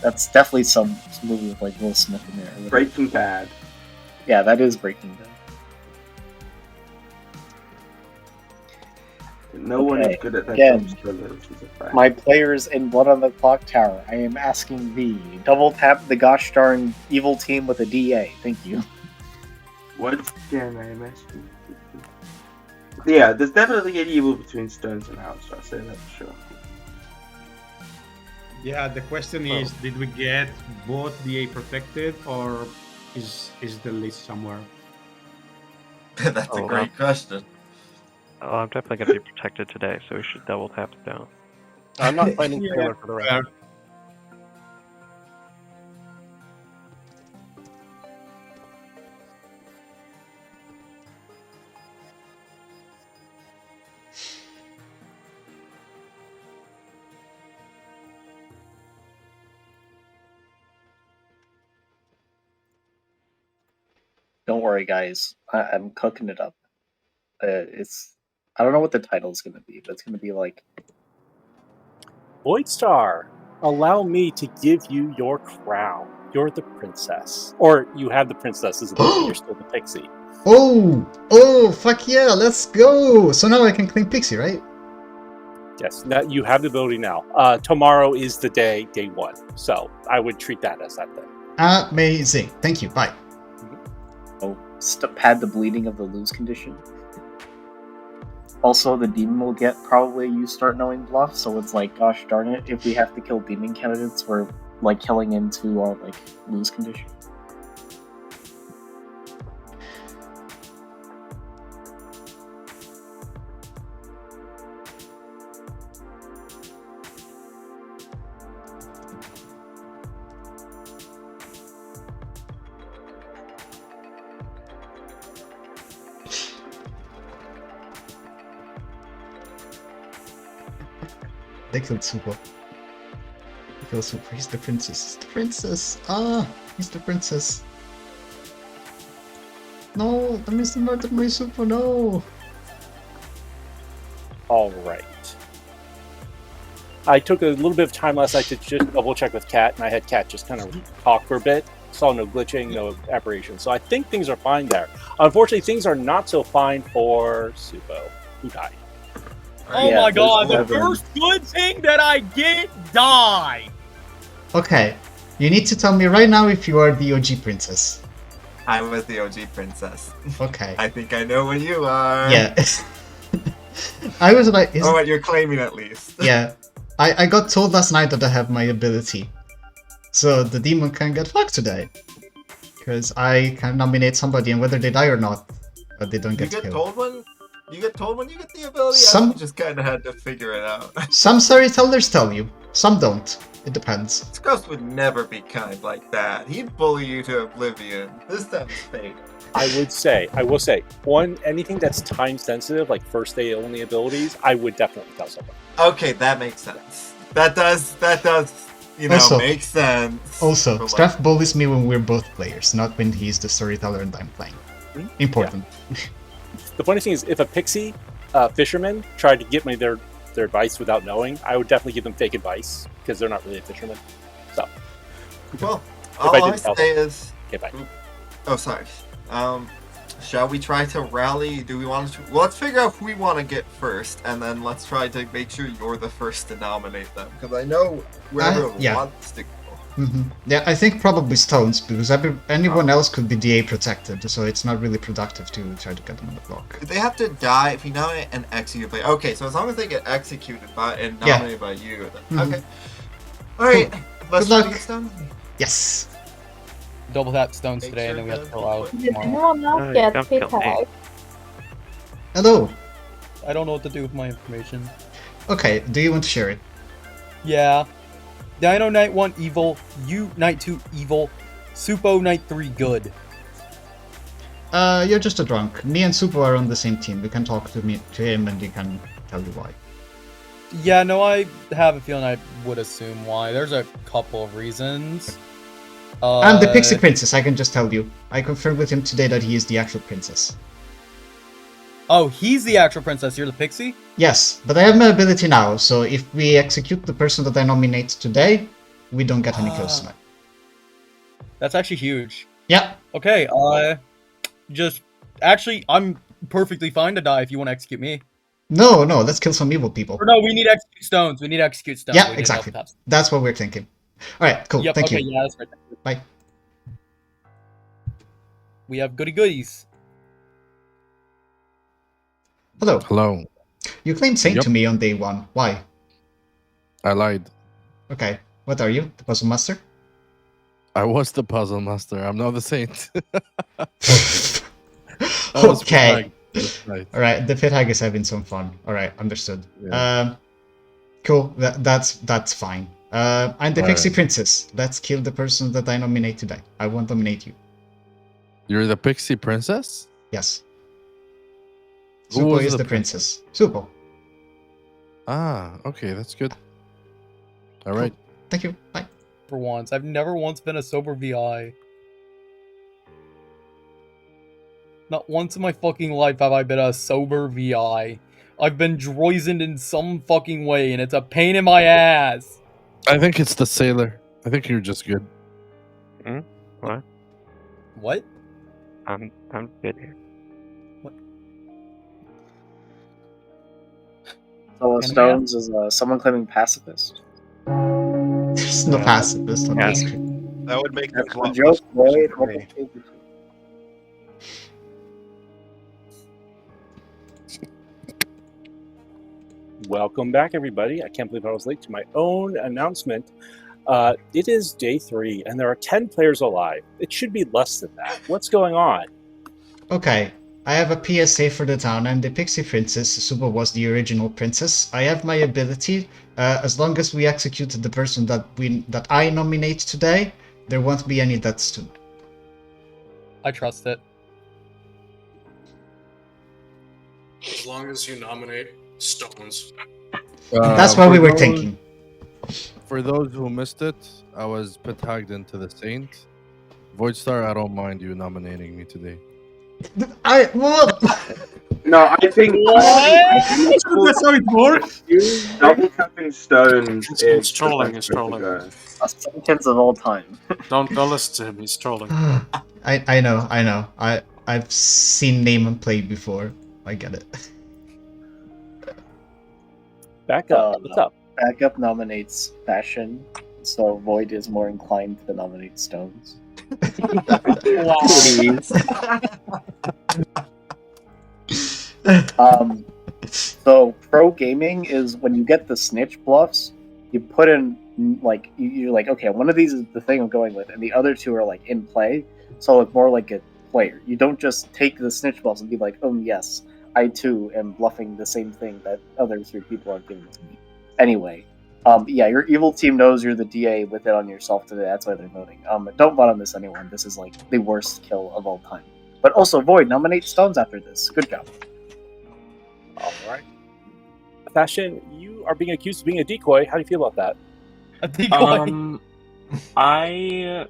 That's definitely some movie with like Will Smith in there. Breaking Bad. Yeah, that is Breaking Bad. No one is good at their Again, jobs, which is a fact. my players in Blood on the Clocktower, I am asking thee, double tap the gosh darn evil team with a DA. Thank you. What can I mention? Yeah, there's definitely an evil between Stones and House, I'll say that for sure. Yeah, the question is, did we get both DA protected, or is the list somewhere? That's a great question. Oh, I'm definitely going to be protected today, so we should double tap down. I'm not fighting Yeah. Taylor for the record. Don't worry, guys. I'm cooking it up. I don't know what the title is going to be, but it's going to be like Void Star, allow me to give you your crown. You're the princess. Or you have the princess as a baby, you're still the pixie. Oh, fuck yeah, let's go! So now I can claim Pixie, right? Yes, now you have the ability now. Tomorrow is the day one. So I would treat that as that day. Amazing. Thank you, bye. pad the bleeding of the lose condition. Also, the demon will get probably you start knowing bluff, so it's like, gosh darn it, if we have to kill demon candidates, we're like killing into our like lose condition. They killed Super. They killed Super. He's the princess. He's the princess. Ah, he's the princess. No, that means the murder my Super. No. All right. I took a little bit of time last night to just double check with Kat, and I had Kat just kind of talk for a bit. Saw no glitching, no aberration. So I think things are fine there. Unfortunately, things are not so fine for Supo, who died. Oh Yeah, my god, the there's seven. first good thing that I get died! Okay, you need to tell me right now if you are the OG princess. I was the OG princess. Okay. I think I know what you are. Yeah. I was like, or what you're claiming at least. yeah. I got told last night that I have my ability. So the demon can get fucked today. Because I can nominate somebody and whether they die or not, but they don't You get get killed. told when? You get told when you get the ability? Some- I just kind of had to figure it out. Some storytellers tell you, some don't. It depends. Skruffs would never be kind like that. He'd bully you to oblivion. This time's fate. I will say, anything that's time sensitive, like first day only abilities, I would definitely tell someone. Okay, that makes sense. That does, you know, Also- make sense. Also, But, Straff bullies me when we're both players, not when he's the storyteller and I'm playing. Important. The funny thing is, if a Pixie fisherman tried to get me their advice without knowing, I would definitely give them fake advice because they're not really a fisherman. So, Well, if all I didn't tell say them- is... Okay, bye. Oh, sorry. Shall we try to rally? Do we want to... Well, let's figure out who we want to get first, and then let's try to make sure you're the first to nominate them. Because I know whoever yeah. wants to go. Yeah, I think probably Stones, because anyone else could be DA protected, so it's not really productive to try to get them on the block. If they have to die, if you nominate and execute play. Okay, so as long as they get executed by and Yeah. nominated by you, then Mhm. okay. Alright, let's Good try to luck. get Stones. Yes. Double tap stones Make today, and sure then we have to to pull out Did tomorrow. anyone else get don't kill me. P-tag? Hello. I don't know what to do with my information. Okay, do you want to share it? Yeah. Dino Knight 1 evil, you Knight 2 evil, Supo Knight 3 good. You're just a drunk. Me and Supo are on the same team. We can talk to him and he can tell you why. Yeah, no, I have a feeling I would assume why. There's a couple of reasons. I'm the Pixie Princess, I can just tell you. I confirmed with him today that he is the actual princess. Oh, he's the actual princess, you're the Pixie? Yes, but I have my ability now, so if we execute the person that I nominate today, we don't get any kills tonight. That's actually huge. Yeah. Okay, actually, I'm perfectly fine to die if you want to execute me. No, let's kill some evil people. Or no, we need execute stones. We need execute stones. Yeah, We need exactly. double taps. That's what we're thinking. Alright, cool, Yep, thank okay, you. yeah, that's right. Bye. We have goody goodies. Hello. Hello. You claimed Saint Yep. to me on day 1. Why? I lied. Okay, what are you? The Puzzle Master? I was the puzzle master. I'm not the saint. I was Okay. That's right. Alright, the Pit Hag is having some fun. Alright, understood. Yeah. Cool, that's fine. I'm the Pixie Alright. Princess. Let's kill the person that I nominate today. I won't nominate you. You're the pixie princess? Yes. Who Supo was is the the princess. Supo. Ah, okay, that's good. All right. Thank you. Bye. For once. I've never once been a sober VI. Not once in my fucking life have I been a sober VI. I've been droisened in some fucking way, and it's a pain in my ass. I think it's the sailor. I think you're just good. What? What? I'm good here. So Stones is someone claiming pacifist. There's no pacifist on this screen. That would make things a A lot joke, less boy. confusing for me. Welcome back, everybody. I can't believe I was late to my own announcement. It is day 3, and there are 10 players alive. It should be less than that. What's going on? Okay, I have a PSA for the town. I'm the Pixie Princess. Supo was the original princess. I have my ability. As long as we execute the person that I nominate today, there won't be any deaths soon. I trust it. As long as you nominate Stones. That's what we were thinking. For those who missed it, I was tagged into the saint. Voidstar, I don't mind you nominating me today. Well, No, I think That's how it works. double tapping stones He's is trolling, the he's best way to trolling. go. A sentence of all time. Don't listen to him. He's trolling. I know. I've seen name and play before. I get it. Back up. What's up? Backup nominates fashion, so Void is more inclined to nominate stones. So pro gaming is when you get the snitch bluffs, you put in like you're like, okay, one of these is the thing I'm going with, and the other two are like in play, so it's more like a player. You don't just take the snitch bluffs and be like, oh yes, I too am bluffing the same thing that other three people are giving to me. Anyway, yeah, your evil team knows you're the DA with it on yourself today. That's why they're voting. Don't vote on this, anyone. This is like the worst kill of all time. But also, Void, nominate stones after this. Good job. All right. Fashion, you are being accused of being a decoy. How do you feel about that? A decoy. I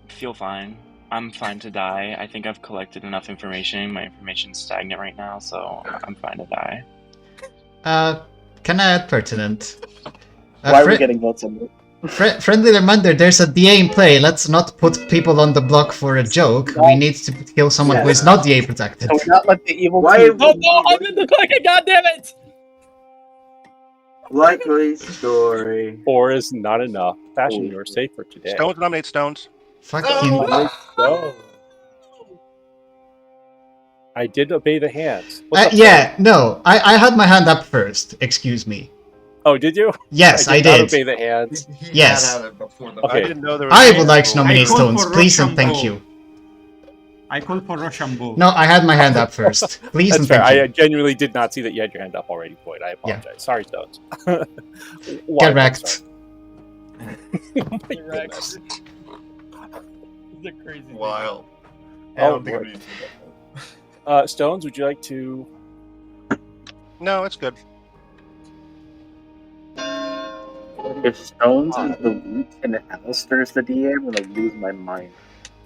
feel fine. I'm fine to die. I think I've collected enough information. My information's stagnant right now, so I'm fine to die. Can I add pertinent? Why are we getting votes on this? Friendly reminder, there's a DA in play. Let's not put people on the block for a joke. We need to kill someone who is not DA protected. So we not let the evil Why? team... Oh no, I'm in the cookie, goddammit! Likely story. 4 is not enough. Fashion, you're safe for today. Stones nominate stones. Fucking... I did obey the hands. yeah, no. I had my hand up first. Excuse me. Oh, did you? Yes, I did. Not did. obey the hands. Yes. Okay. I didn't know there was I would like to nominate I call stones, for please and Rochambeau. thank you. I call for Rochambeau. No, I had my hand up first. Please That's and fair. thank you. I genuinely did not see that you had your hand up already, Boyd. I apologize. Sorry, Stones. Get wrecked. Correct. This is a crazy thing. Wild. Oh, Stones, would you like to... No, it's good. If Stones is the root and Alistair's the DA, I'm gonna lose my mind.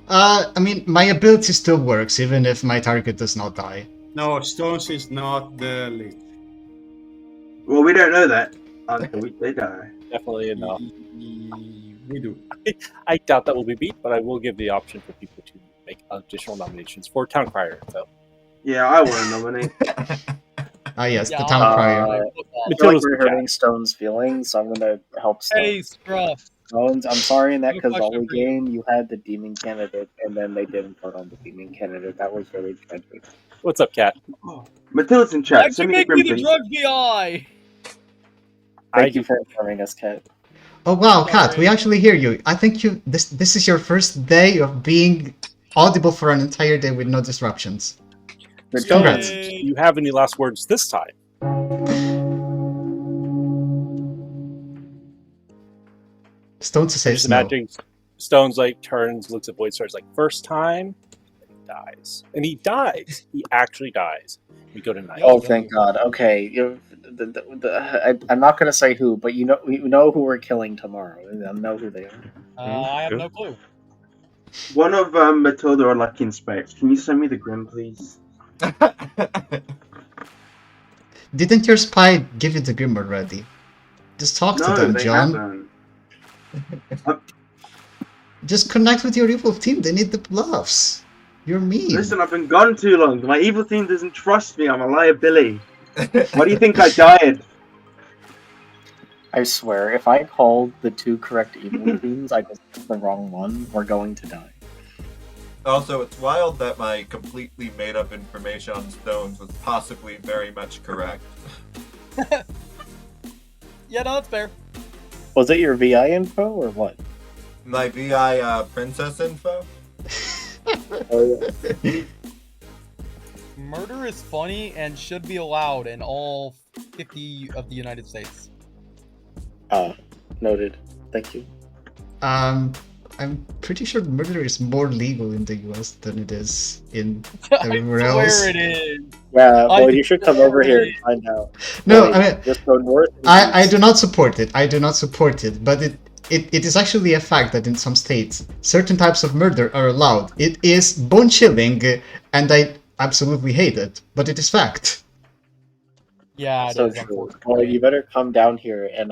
I mean, my ability still works, even if my target does not die. No, Stones is not the lead. Well, we don't know that until they die. Definitely enough. We do. I doubt that will be beat, but I will give the option for people to make additional nominations for Town Crier. So. Yeah, I want to nominate. Ah, yes, the Town Crier. I feel like we're hurting Stone's feelings, so I'm gonna help Stones. Hey, Skruffs. Stones, I'm sorry in that I have a because all question the for you. game you had the demon candidate, and then they didn't vote on the demon candidate. That was really tragic. What's up, Cat? Matilda's in chat. That Send can me the make me grim, the please. drug VI. Thank you for informing us, Kat. Oh wow, Kat, we actually hear you. I think you this is your first day of being audible for an entire day with no disruptions. Congrats. Do you have any last words this time? Stones says Just no. imagining Stones like turns, looks at Void Stars like first time, and he dies, and he dies. He actually dies. We go to night. Oh, thank God. Okay, I'm not gonna say who, but you know who we're killing tomorrow. I know who they are. I have no clue. One of Matilda or Lucky Inspect. Can you send me the grim, please? Didn't your spy give you the grim already? Just talk to No, them, they John. haven't. Just connect with your evil team. They need the bluffs. You're mean. Listen, I've been gone too long. My evil team doesn't trust me. I'm a liability. Why do you think I died? I swear, if I called the two correct evil teams, I just picked the wrong one. We're going to die. Also, it's wild that my completely made-up information on Stones was possibly very much correct. Yeah, no, that's fair. Was it your VI info or what? My VI princess info? Oh, yeah. Murder is funny and should be allowed in all 50 of the United States. Noted. Thank you. I'm pretty sure murder is more legal in the US than it is in I everywhere swear else. it is. Yeah, I boy, you should come over here and find out. No, Boy, I mean, just go north. I do not support it. I do not support it. But it is actually a fact that in some states, certain types of murder are allowed. It is bone chilling, and I absolutely hate it. But it is fact. Yeah, it So is, true. unfortunately. You better come down here and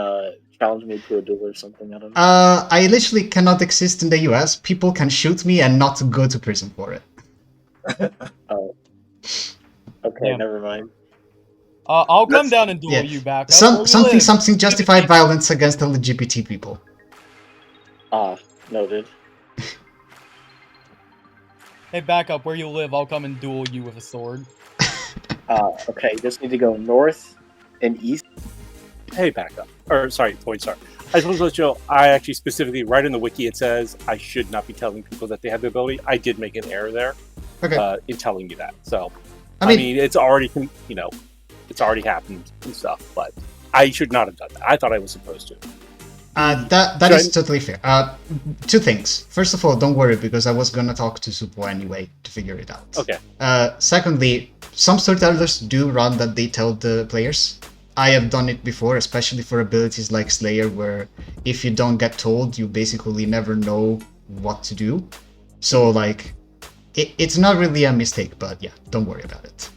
challenge me to a duel or something. I don't know. I literally cannot exist in the US. People can shoot me and not go to prison for it. Oh. Okay, Yeah. never mind. I'll come down and duel you back up. Where you Something live. justified violence against the LGBT people. Ah, noted. Hey, back up. Where you live, I'll come and duel you with a sword. Okay, just need to go north and east. Hey, back up. Or, sorry, Void Star. I just want to let you know, I actually specifically, right in the wiki, it says I should not be telling people that they have the ability. I did make an error there in telling you that. So, I mean, it's already, it's already happened and stuff, but I should not have done that. I thought I was supposed to. That is totally fair. Two things. First of all, don't worry, because I was gonna talk to Supo anyway to figure it out. Okay. Secondly, some storytellers do run that they tell the players. I have done it before, especially for abilities like Slayer, where if you don't get told, you basically never know what to do. So, like, it's not really a mistake, but yeah, don't worry about it.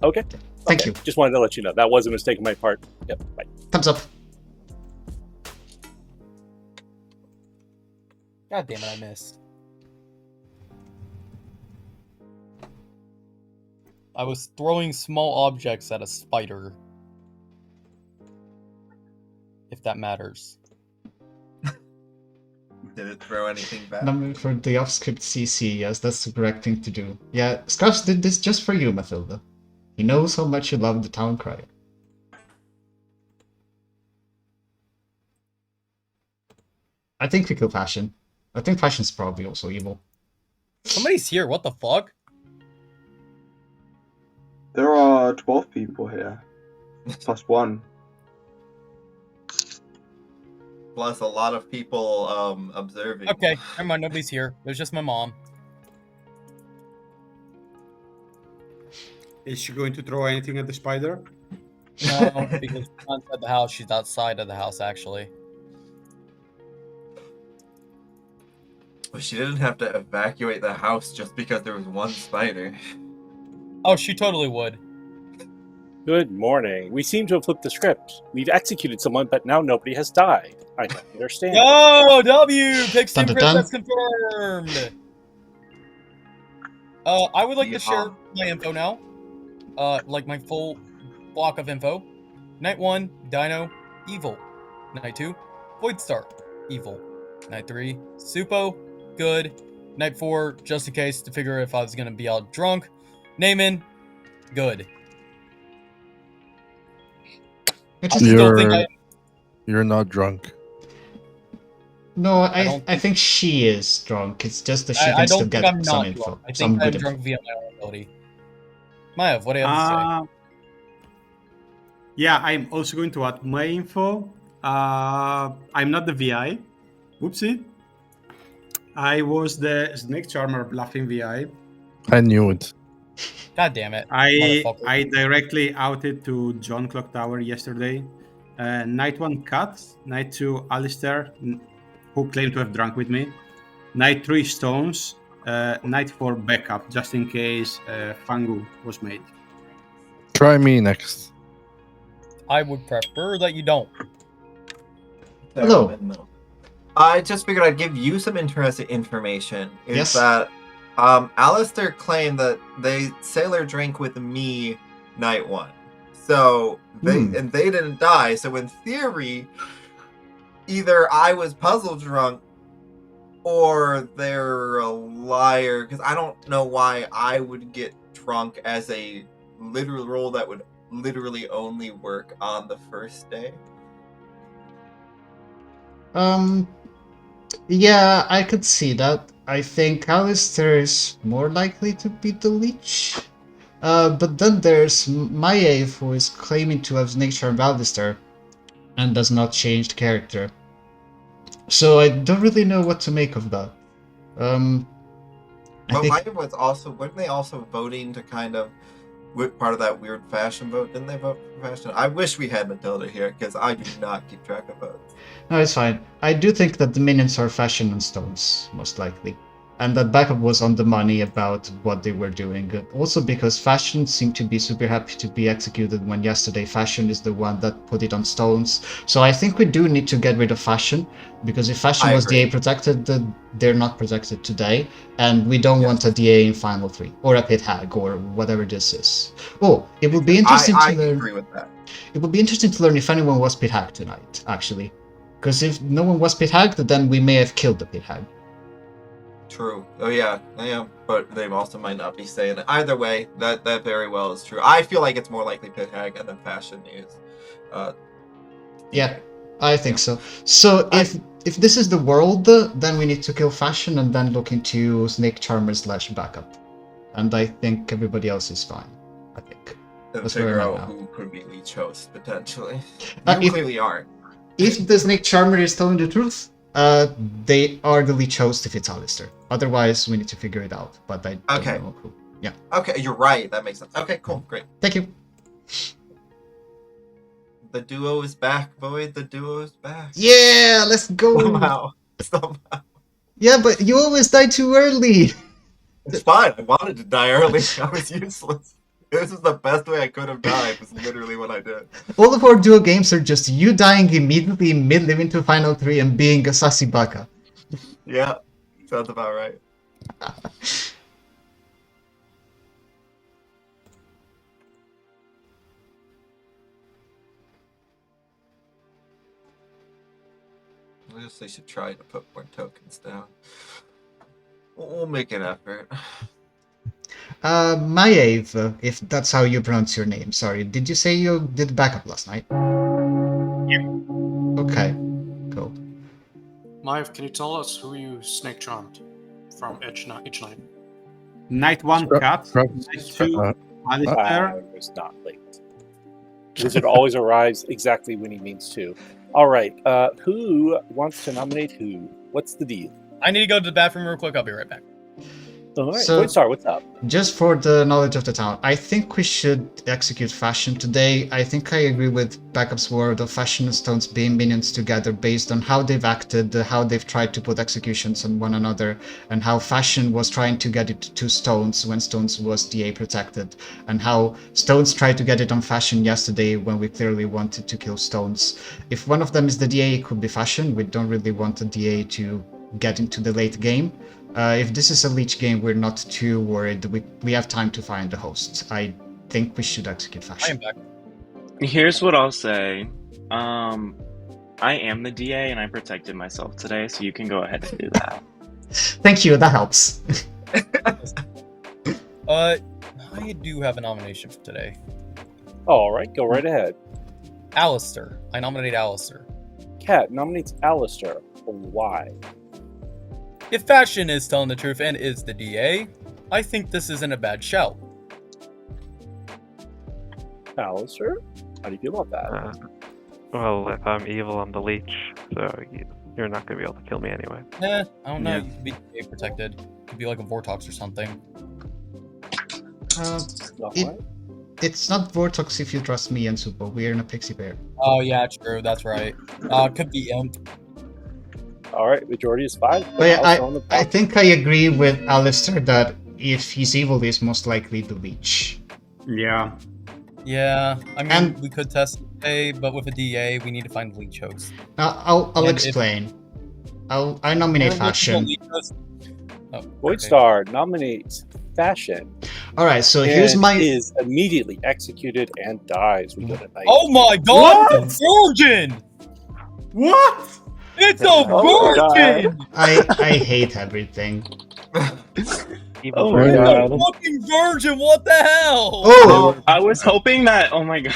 Okay. Thank you. Just wanted to let you know. That was a mistake on my part. Yep, bye. Thumbs up. God damn it, I missed. I was throwing small objects at a spider. If that matters. Did it throw anything back? Number for the off-script CC, yes, that's the correct thing to do. Yeah, Skruffs did this just for you, Mathilda. He knows how much you love the town crier. I think we kill Fashion. I think Fashion's probably also evil. Somebody's here, what the fuck? There are 12 people here. Plus 1. Plus a lot of people observing. Okay, never mind, nobody's here. There's just my mom. Is she going to throw anything at the spider? No, because she's not inside the house, she's outside of the house, actually. Well, she didn't have to evacuate the house just because there was one spider. Oh, she totally would. Good morning. We seem to have flipped the script. We've executed someone, but now nobody has died. I don't understand. Yo, W! Pixie Dun, dun, Princess dun. confirmed! I would like to share my info now. Like my full block of info. Night 1, Dino, evil. Night 2, Void Star, evil. Night 3, Supo, good. Night 4, just in case to figure if I was gonna be out drunk. Naaman, good. You're not drunk. No, I think she is drunk. It's just that she can still get some info. Drunk. I Some think I'm good drunk info. via my own ability. Mayav, what do you have to say? Yeah, I'm also going to add my info. I'm not the VI. Whoopsie. I was the Snake Charmer bluffing VI. I knew it. God damn it. I directly outed to John Clocktower yesterday. Night 1 Cut, Night 2 Alistair, who claimed to have drunk with me. Night 3 Stones, Night 4 Backup, just in case Fangu was made. Try me next. I would prefer that you don't. Hello. I just figured I'd give you some interesting information. Is Yes. that Alistair claimed that they sailor drank with me night 1. So they didn't die. So in theory, either I was puzzle drunk or they're a liar, because I don't know why I would get drunk as a literal role that would literally only work on the first day. Yeah, I could see that. I think Alistair is more likely to be the leech. But then there's Maiev, who is claiming to have Snake Charm Alistair and does not change character. So I don't really know what to make of that. But Maiev was also, weren't they also voting to kind of part of that weird fashion vote? Didn't they vote for fashion? I wish we had Matilda here, because I do not keep track of votes. No, it's fine. I do think that the minions are Fashion and Stones, most likely. and that backup was on the money about what they were doing. Also because Fashion seemed to be super happy to be executed when yesterday Fashion is the one that put it on stones. So I think we do need to get rid of Fashion, because if Fashion was DA protected, they're not protected today, and we don't want a DA in Final 3, or a pit hag, or whatever this is. Oh, it would be interesting to learn. I agree with that. It would be interesting to learn if anyone was pit hag tonight, actually. Because if no one was pit hagged, then we may have killed the pit hag. True. Oh yeah, but they also might not be saying it. Either way, that very well is true. I feel like it's more likely pit hag and then Fashion is. Yeah, I think so. So if this is the world, then we need to kill Fashion and then look into Snake Charmer / backup, and I think everybody else is fine. I think. And That's figure where I'm out at now. who could be leech host potentially. If- Clearly aren't. If the Snake Charmer is telling the truth, they are the leech host if it's Alistair. Otherwise, we need to figure it out. But I don't know who. Yeah. Okay, you're right. That makes sense. Okay, cool, great. Thank you. The duo is back, boy. The duo is back. Yeah, let's go. Somehow. Yeah, but you always die too early. It's fine. I wanted to die early. I was useless. This is the best way I could have died. Was literally what I did. All of our duo games are just you dying immediately mid-living to Final 3 and being a sassy baka. Yeah, sounds about right. I guess they should try to put more tokens down. We'll make an effort. Maiev, if that's how you pronounce your name, sorry. Did you say you did backup last night? Yeah. Okay, cool. Maiv, can you tell us who you snake charmed from each night? Night 1 cat, night 2 Alistair. I was not late. Wizard always arrives exactly when he means to. All right, who wants to nominate who? What's the deal? I need to go to the bathroom real quick. I'll be right back. All right, So- Voidstar, what's up? Just for the knowledge of the town, I think we should execute Fashion today. I think I agree with Backup's word of Fashion and Stones being minions together based on how they've acted, how they've tried to put executions on one another, and how Fashion was trying to get it to Stones when Stones was DA protected, and how Stones tried to get it on Fashion yesterday when we clearly wanted to kill Stones. If one of them is the DA, it could be Fashion. We don't really want the DA to get into the late game. If this is a leech game, we're not too worried. We have time to find the host. I think we should execute Fashion. I am back. Here's what I'll say. I am the DA and I protected myself today, so you can go ahead and do that. Thank you, that helps. I do have a nomination for today. All right, go right ahead. Alistair. I nominate Alistair. Cat nominates Alistair. Why? If Fashion is telling the truth and is the DA, I think this isn't a bad shout. Alistair, how do you feel about that? Well, if I'm evil, I'm the leech, so you're not going to be able to kill me anyway. I don't know. Yeah. You could be DA protected. Could be like a Vortox or something. It's not Vortox if you trust me and Supo. We're in a Pixie pair. Oh yeah, true. That's right. Could be Imp. All right, majority is 5. But yeah, I think I agree with Alistair that if he's evil, he's most likely the leech. Yeah. Yeah, I mean, we could test it today, but with a DA, we need to find the leech host. I'll explain. I nominate Fashion. Voidstar nominates Fashion. All right, so here's and my is immediately executed and dies. We go to night. Oh my god, the virgin! What? It's a virgin! I hate everything. Oh my god. The fucking virgin, what the hell? Oh! I was hoping that. Oh my god.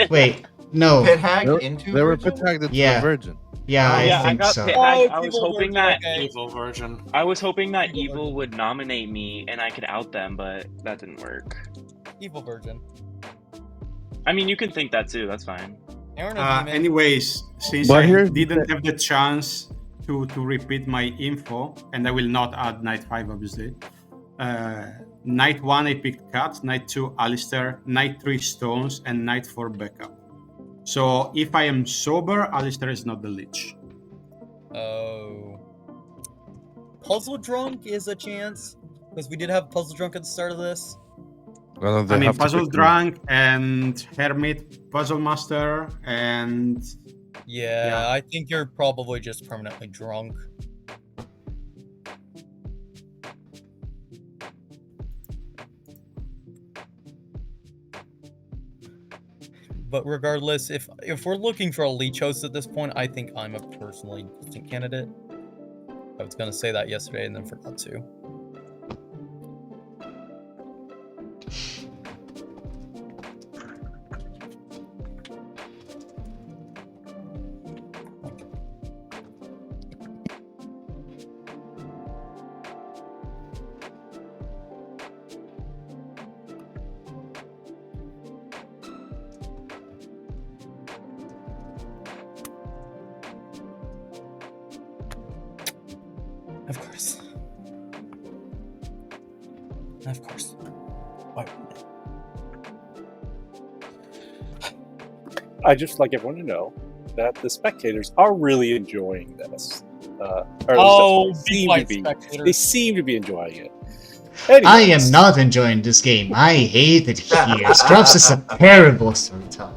Wait, no. Pit hag into They were virgin? pit hagged into Yeah. a virgin. Yeah, I I think got so. pit hagged. I was evil hoping virgin, that okay. Evil version. I was hoping that evil would nominate me and I could out them, but that didn't work. Evil virgin. I mean, you can think that too. That's fine. Anyways, since But I here's didn't have the chance to repeat my info, and I will not add night 5 obviously. Night 1 I picked Cat, night 2 Alistair, night 3 Stones, and night 4 backup. So if I am sober, Alistair is not the leech. Oh. Puzzle Drunk is a chance, because we did have Puzzle Drunk at the start of this. Well, I mean, Puzzle Drunk and Hermit Puzzle Master and... Yeah, I think you're probably just permanently drunk. But regardless, if we're looking for a leech host at this point, I think I'm a personally distinct candidate. I was gonna say that yesterday and then forgot to. Of course. Of course. Why wouldn't it? I just like everyone to know that the spectators are really enjoying this. Or at least be that's what quiet, they spectators. They seem to be enjoying it. I Anyways. am not enjoying this game. I hate it here. Skruffs is a terrible storyteller.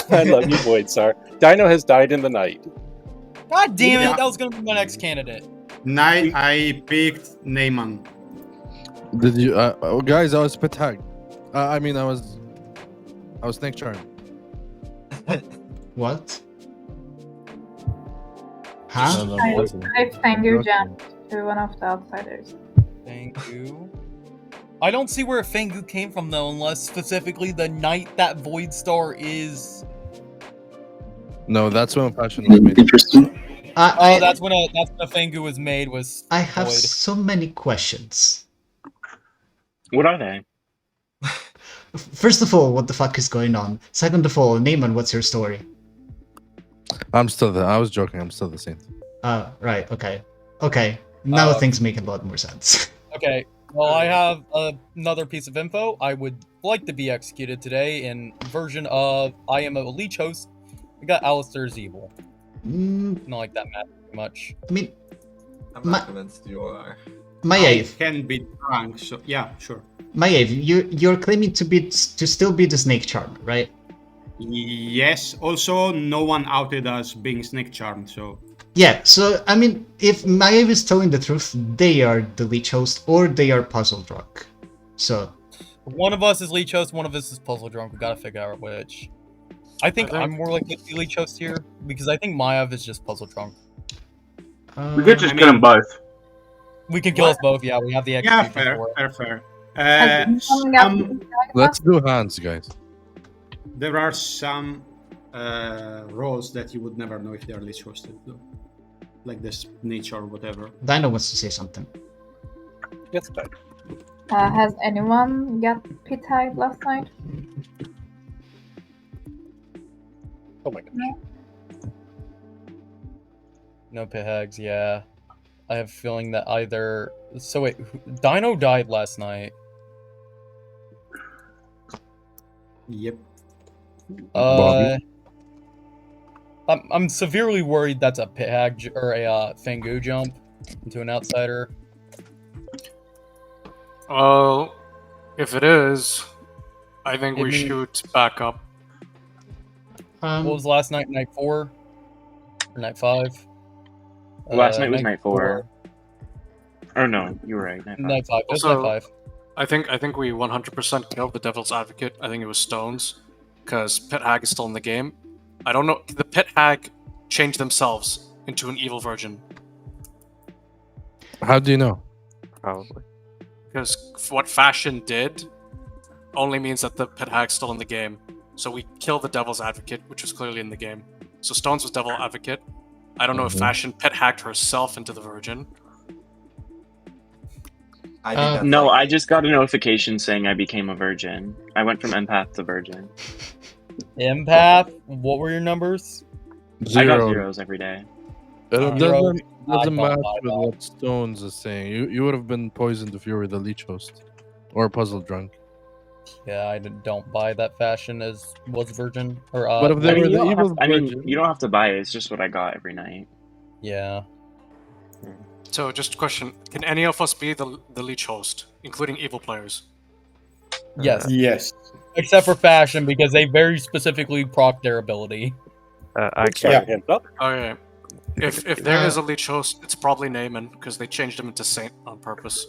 I love you, Voidstar. Dino has died in the night. God damn it! Yeah. That was gonna be my next candidate. Night, I picked Neyman. Did you, guys? I was Petag. I was Snake Charm. What? Huh? No, I wasn't. think you jumped to one of the outsiders. Thank you. I don't see where Fengu came from though, unless specifically the night that Voidstar is. No, that's when Passion was made. That's when a Fengu was made. Was I have Void. so many questions. What are they? First of all, what the fuck is going on? Second of all, Neyman, what's your story? I'm still I was joking. I'm still the same. Right. Okay. Okay. Now things make a lot more sense. Okay. Well, I have another piece of info. I would like to be executed today in version of I am a leech host. I got Alistair's evil. Not like that matters too much. I mean, I'm not convinced you are. Maiev. Can be drunk, so yeah, sure. Maiev, you're claiming to still be the Snake Charmer, right? Yes. Also, no one outed us being Snake Charmed, so... Yeah, so, I mean, if Maiev is telling the truth, they are the leech host, or they are puzzle drunk. So... One of us is leech host, one of us is puzzle drunk. We gotta figure out which. I think I'm more likely to be leech host here, because I think Maiev is just puzzle drunk. We could just kill them both. We can kill us both, yeah, we have the Yeah, execution for it. fair. Let's do hands, guys. There are some roles that you would never know if they are leech hosted, though. Like this nature or whatever. Dino wants to say something. Yes, back. Has anyone got pit tagged last night? Oh my gosh. No pit hags, yeah. I have a feeling that either... So wait, Dino died last night. Yep. I'm severely worried that's a pit hag or a Fengu jump into an outsider. If it is, I think we shoot back up. What was last night? Night 4? Or night 5? Last night was night 4. Oh no, you were right. Night 5. It was Also, night 5. I think we 100% killed the Devil's Advocate. I think it was Stones, because Pit Hag is still in the game. I don't know. The Pit Hag changed themselves into an evil virgin. How do you know? Probably. Because what Fashion did only means that the Pit Hag's still in the game. So we killed the Devil's Advocate, which was clearly in the game. So Stones was Devil Advocate. I don't know if Fashion Pit Hagged herself into the virgin. No, I just got a notification saying I became a virgin. I went from empath to virgin. Empath? What were your numbers? I got zeros every day. It Zero. doesn't match with what Stones is saying. You would have been poisoned if you were the leech host. Or puzzle drunk. Yeah, I don't buy that Fashion was virgin. Or, But if they were the evil I mean, you don't have to buy it. It's just what I got every night. Yeah. So, just a question: can any of us be the leech host, including evil players? Yes. Yes. Except for Fashion, because they very specifically proc their ability. I Yeah. Hands up. Okay. If there is a leech host, it's probably Naaman, because they changed him into Saint on purpose.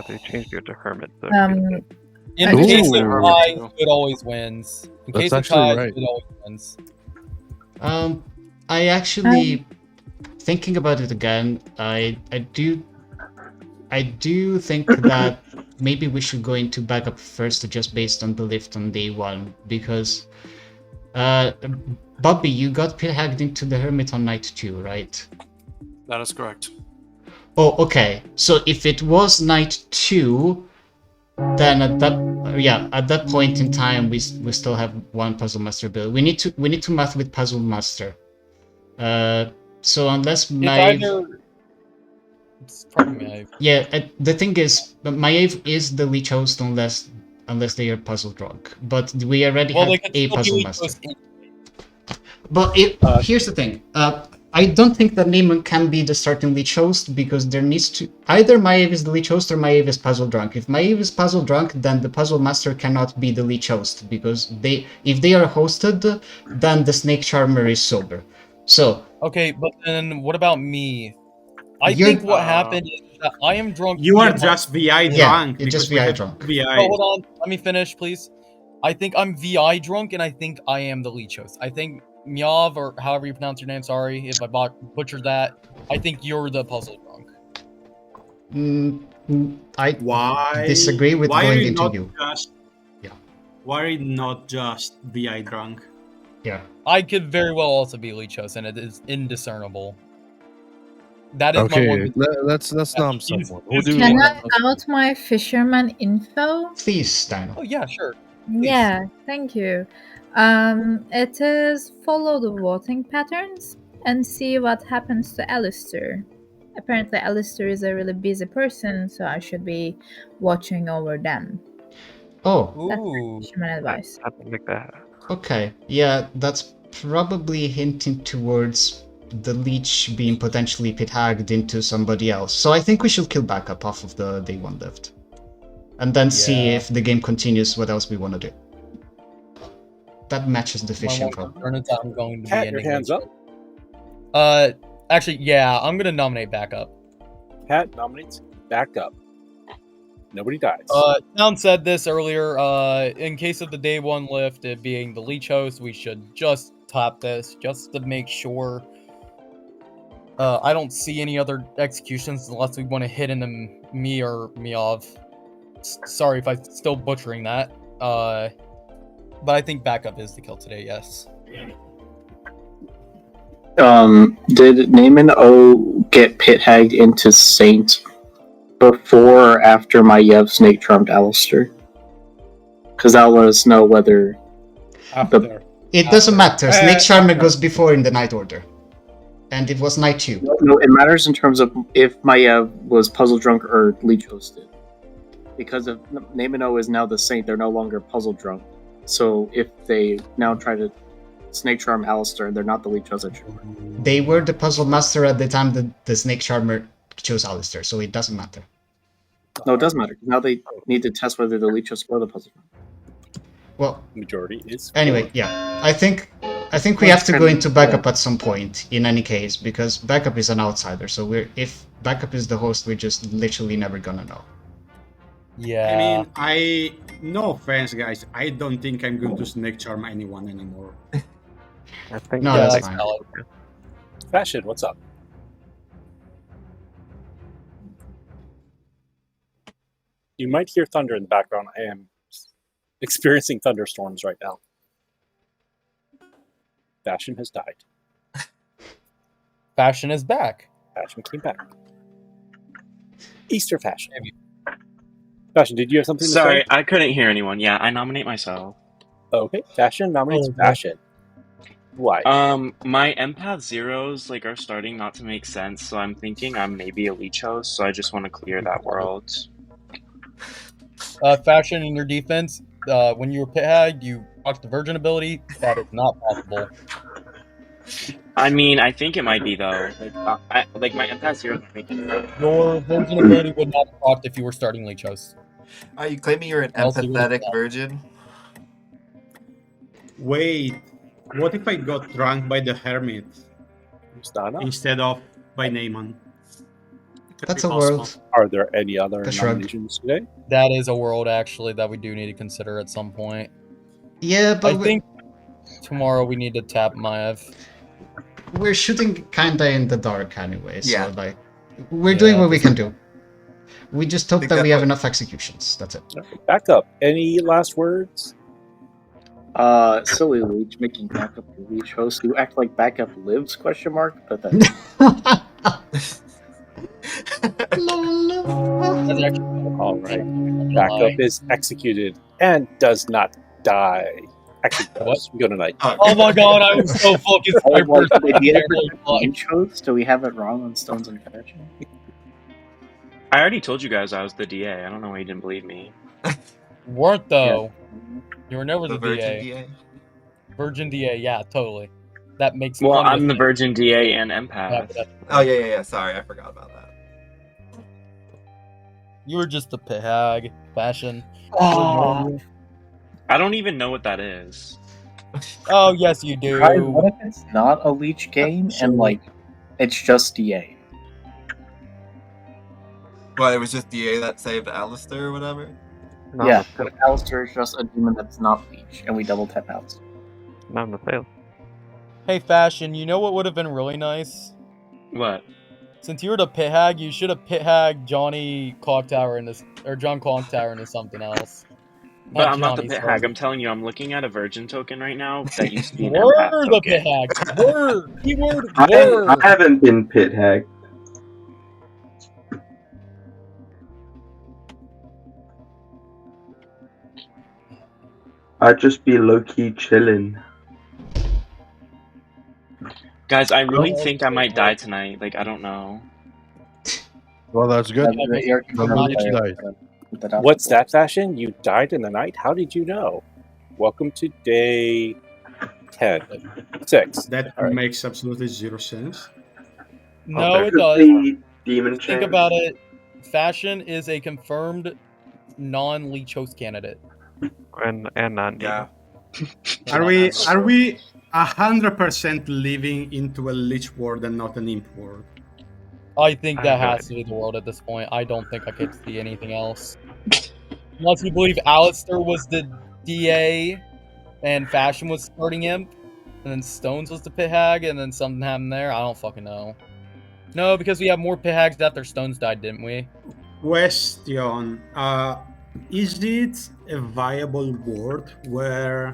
They changed it to Hermit. So In the case of Hermit ties, too. it always wins. In That's case of actually ties, right. it always wins. I actually, thinking about it again, I do think that maybe we should go into backup first, just based on the lift on day one, because Bobby, you got hacked into the Hermit on night 2, right? That is correct. Oh, okay. So if it was night 2, then at that point in time, we still have one Puzzle Master build. We need to math with Puzzle Master. So unless Maeve, it's probably Maeve. Yeah, the thing is, Maeve is the leech host unless they are puzzle drunk. But we already have a Puzzle Master. But here's the thing. I don't think that Naaman can be the starting leech host, because there needs to either Maeve is the leech host or Maeve is puzzle drunk. If Maeve is puzzle drunk, then the Puzzle Master cannot be the leech host, because if they are hosted, then the Snake Charmer is sober. So Okay, but then what about me? I think what happened is that I am drunk. You are via just my- VI drunk. you're just because we VI have drunk. VI. Oh, hold on, let me finish, please. I think I'm VI drunk, and I think I am the leech host. I think Myav, or however you pronounce your name, sorry if I butchered that. I think you're the puzzle drunk. I disagree with why going are you into not you. Just, Yeah. Why are you not just VI drunk? Yeah. I could very well also be leech host, and it is indiscernible. That is my Okay, one. let's nom someone. Who do you Can want? I out my fisherman info? Please, Dino. Oh yeah, sure. Yeah, thank you. It is follow the voting patterns and see what happens to Alistair. Apparently, Alistair is a really busy person, so I should be watching over them. Oh. That's my fisherman advice. Something like that. Okay. Yeah, that's probably hinting towards the leech being potentially pit-hagged into somebody else. So I think we should kill backup off of the day 1 lift. And then see if the game continues, what else we want to do. That matches the fishing problem. I'm going to be Cat, your ending hands leech up. Actually, yeah, I'm gonna nominate backup. Pat nominates backup. Nobody dies. Town said this earlier. In case of the day 1 lift, it being the leech host, we should just top this just to make sure. I don't see any other executions unless we want to hit into me or Myav. Sorry if I'm still butchering that. But I think backup is the kill today. Yes. Did Naaman O get pit hagged into Saint before or after my Yev snake charmed Alistair? Because that'll let us know whether. It doesn't matter. Snake Charmer goes before in the Night Order. And it was night 2. No, it matters in terms of if my Yev was puzzle drunk or leech hosted. Because if Naaman O is now the Saint, they're no longer puzzle drunk. So if they now try to Snake Charm Alistair, they're not the leech host. They were the Puzzle Master at the time that the Snake Charmer chose Alistair, so it doesn't matter. No, it does matter. Now they need to test whether the leech host or the puzzle. Well, majority is. Anyway, yeah, I think we have to go into backup at some point. In any case, because backup is an outsider, so if backup is the host, we're just literally never gonna know. Yeah. I mean, no offense, guys. I don't think I'm going to snake charm anyone anymore. I think no, that's fine. Fashion, what's up? You might hear thunder in the background. I am experiencing thunderstorms right now. Fashion has died. Fashion is back. Fashion came back. Easter Fashion. Fashion, did you have something to say? Sorry, I couldn't hear anyone. Yeah, I nominate myself. Okay, Fashion nominates Fashion. Why? My empath zeros are starting not to make sense, so I'm thinking I'm maybe a leech host, so I just want to clear that world. Fashion in your defense, when you were pit hagged, you procced the virgin ability. That is not possible. I mean, I think it might be though. Like my empath here. Your virgin ability would not have procced if you were starting leech host. Are you claiming you're an Else you would've empathetic stopped. virgin? Wait, what if I got drunk by the hermit instead of by Neyman? That's a world. Are there any other The shrug. nominations today? That is a world actually that we do need to consider at some point. Yeah, but I think tomorrow we need to tap Maev. we're shooting kinda in the dark anyway, so Yeah. like we're doing what we can do. We just hope that we Exactly. have enough executions. That's it. Back up. Any last words? Silly Leech making backup Leech host who act like backup lives? Question mark. But that's That's actually All right. Backup is executed and does not die. Actually, does. We go tonight. Oh my god, I was so fucking Oh, like, hyper. the idea of Leech host. Do we have it wrong on Stones and Fashion? I already told you guys I was the DA. I don't know why you didn't believe me. Weren't though. You were never The the, virgin DA. DA? Virgin DA, yeah, totally. That makes Well, plenty I'm of the sense. virgin DA and Yeah, empath. but that- Oh yeah. Sorry, I forgot about that. You were just the pit hag, Fashion. I don't even know what that is. Oh yes, you do. Ryan, what if it's not a Leech game and like it's just DA? Well, it was just DA that saved Alistair or whatever. Yeah, but Alistair is just a demon that's not Leech, and we double tap Alistair. Not in the sales. Hey, Fashion, you know what would have been really nice? What? Since you were the pit hag, you should have pit hag Johnny Clocktower into John Clocktower into something else. But I'm not the Johnny, pit sorry. hag. I'm telling you, I'm looking at a virgin token right now that used to be an Were empath the token. pit hag. Were. Keyword I were. haven't been pit hag. I'd just be low key chilling. Guys, I really think I might die tonight. Like, I don't know. Well, that's good. You're The Leech died. What's that, Fashion? You died in the night? How did you know? Welcome to day 10. 6. That All right. makes absolutely zero sense. No, it Could does. be demon Think chance. about it. Fashion is a confirmed non-leech host candidate. And not Yeah. Are we 100% living into a Leech world and not an imp world? I think I that have no has to be the world at this point. I don't think I could see anything else. Unless you believe Alistair was the DA and Fashion was starting imp, and then Stones was the pit hag, and then something happened there. I don't fucking know. No, because we have more pit hags after Stones died, didn't we? Question: is it a viable world where,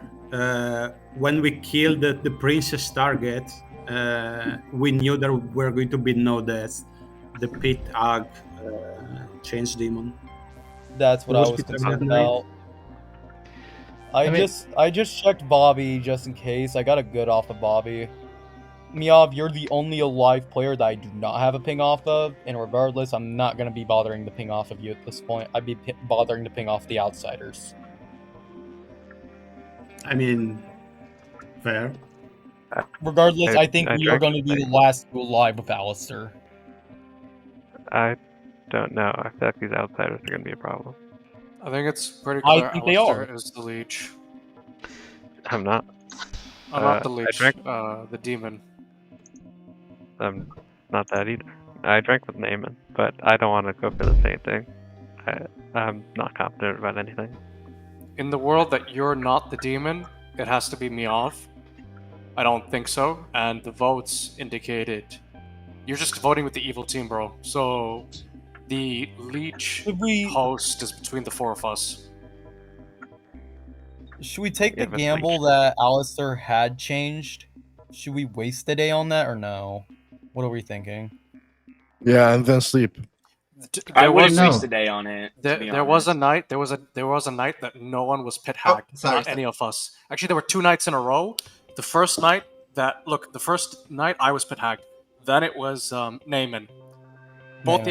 when we killed the princess target, we knew there were going to be no deaths? The pit hag change demon. That's what I Was was Peter concerned Midnight? about. I just checked Bobby just in case. I got a good off of Bobby. Miav, you're the only alive player that I do not have a ping off of, and regardless, I'm not going to be bothering to ping off of you at this point. I'd be bothering to ping off the outsiders. I mean, fair. Regardless, I think I we are drank going to be the last to alive with Alistair. I don't know. I feel like these outsiders are going to be a problem. I think it's pretty I clear think they Alistair are. is the leech. I'm not. Not the I leech, drank- the demon. I'm not that either. I drank with Naaman, but I don't want to go for the same thing. I'm not confident about anything. In the world that you're not the demon, it has to be Miav. I don't think so, and the votes indicated you're just voting with the evil team, bro. So the leech host is between the four of us. Should we take the Yeah, but gamble that Alistair had changed? Should we waste the day on that or no? What are we thinking? Yeah, and then sleep. I There wouldn't was- waste a day on it. There was a night. There was a night that no one was pit hacked. sorry, not any of us. Actually, there were 2 nights in a row. The first night I was pit hacked. Then it was Naaman. Both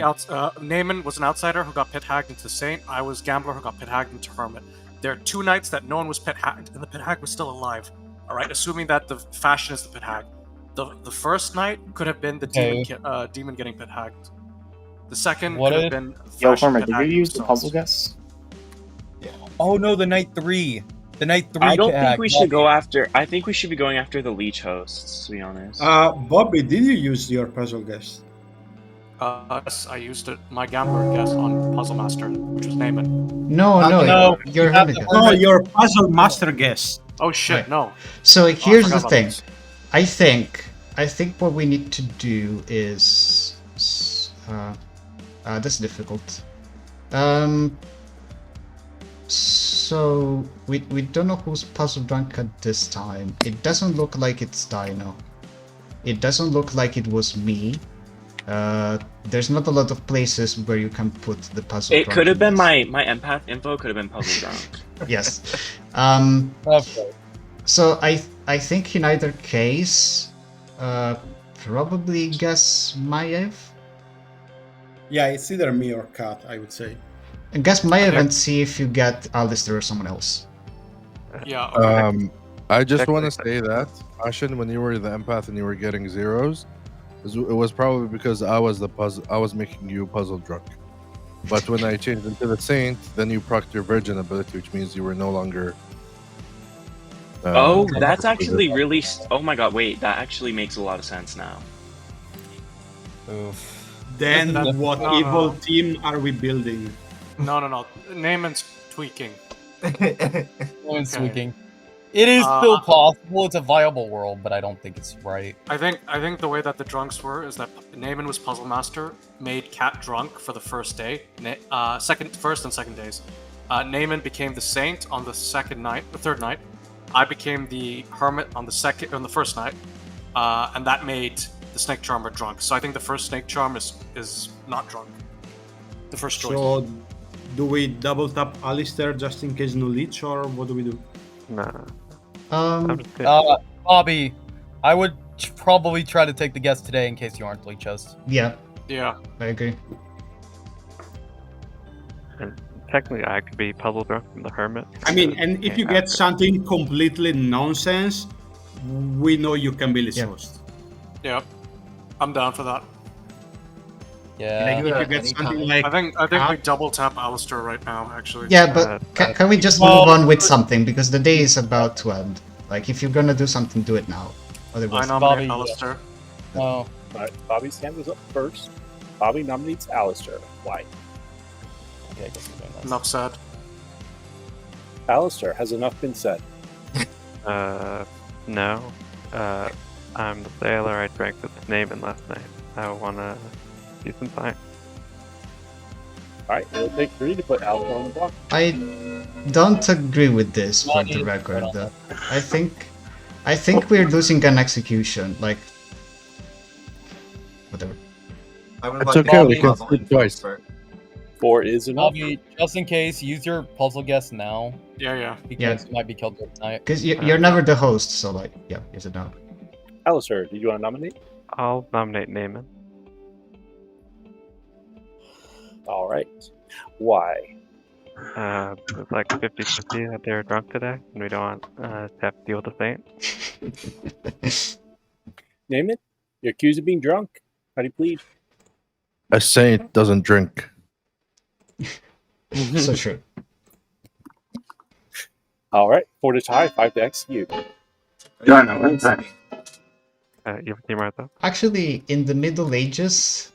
Naaman was an outsider who got pit hacked into Saint. I was gambler who got pit hacked into Hermit. There are 2 nights that no one was pit hacked, and the pit hack was still alive. All right, assuming that the Fashion is the pit hack. The first night could have been the demon getting pit hacked. The second What could have if- been Yo, Fashion Farmer, pit did you hacking use the stones. puzzle guess? Oh no, the night 3. The night 3. I don't pit think hack. we should go after. I think we should be going after the leech hosts. To be honest. Bobby, did you use your puzzle guess? Yes, I used it. My gambler guess on Puzzle Master, which was Naaman. No, your hermit guess. Oh, your puzzle master guess. Oh shit, Right. no. So I here's forgot the about thing. this. I think what we need to do is that's difficult. So we don't know who's puzzle drunk at this time. It doesn't look like it's Dino. It doesn't look like it was me. There's not a lot of places where you can put the puzzle. It could have been my empath info. Could have been puzzle drunk. Yes. Okay. So I think in either case, probably guess Maiev. Yeah, it's either me or Kat, I would say. And guess Maiev and see if you get Alistair or someone else. Yeah. I just want to say that Fashion, when you were the empath and you were getting zeros, it was probably because I was making you puzzle drunk. But when I changed into the Saint, then you procced your Virgin ability, which means you were no longer. Oh, that's actually really. Oh my god! Wait, that actually makes a lot of sense now. Then No, what no, evil no. team are we building? No. Naaman's tweaking. One's tweaking. It is still possible. It's a viable world, but I don't think it's right. I think the way that the drunks were is that Naaman was puzzle master, made Cat drunk for the first day, first and second days. Naaman became the saint on the third night. I became the hermit on the first night, and that made the snake charmer drunk. So I think the first snake charm is not drunk. The first choice. So, do we double tap Alistair just in case no leech, or what do we do? Nah. Bobby, I would probably try to take the guess today in case you aren't leech host. Yeah. Yeah. I agree. And technically, I could be puzzle drunk from the hermit. I mean, and if you get something completely nonsense, we know you can be leech host. Yeah, I'm down for that. Yeah. If you get something like, I think we double tap Alistair right now. Actually. Yeah, but can we just move on with something because the day is about to end? Like, if you're gonna do something, do it now. Otherwise, I nominate Alistair. Oh. Alright, Bobby's hand was up first. Bobby nominates Alistair. Why? Okay, I guess we're doing this. Enough said. Alistair, has enough been said? No. I'm the sailor. I drank with Naaman last night. I wanna do some science. Alright, it'll take 3 to put Alistair on the block. I don't agree with this for the record. Though. I think we're losing an execution. Like, whatever. It's okay. We can sleep twice. 4 is enough. Bobby, just in case, use your puzzle guess now. Yeah. Because you might be killed tonight. Because you're never the host, so like, yeah, is it now? Alistair, did you want to nominate? I'll nominate Naaman. Alright. Why? It's like 50-50 that they're drunk today, and we don't want to have to deal with the Saint. Naaman, you're accused of being drunk. How do you plead? A saint doesn't drink. So true. Alright, 4 to tie, 5 to execute. Yeah, I know. Okay. You have a team right though? Actually, in the Middle Ages,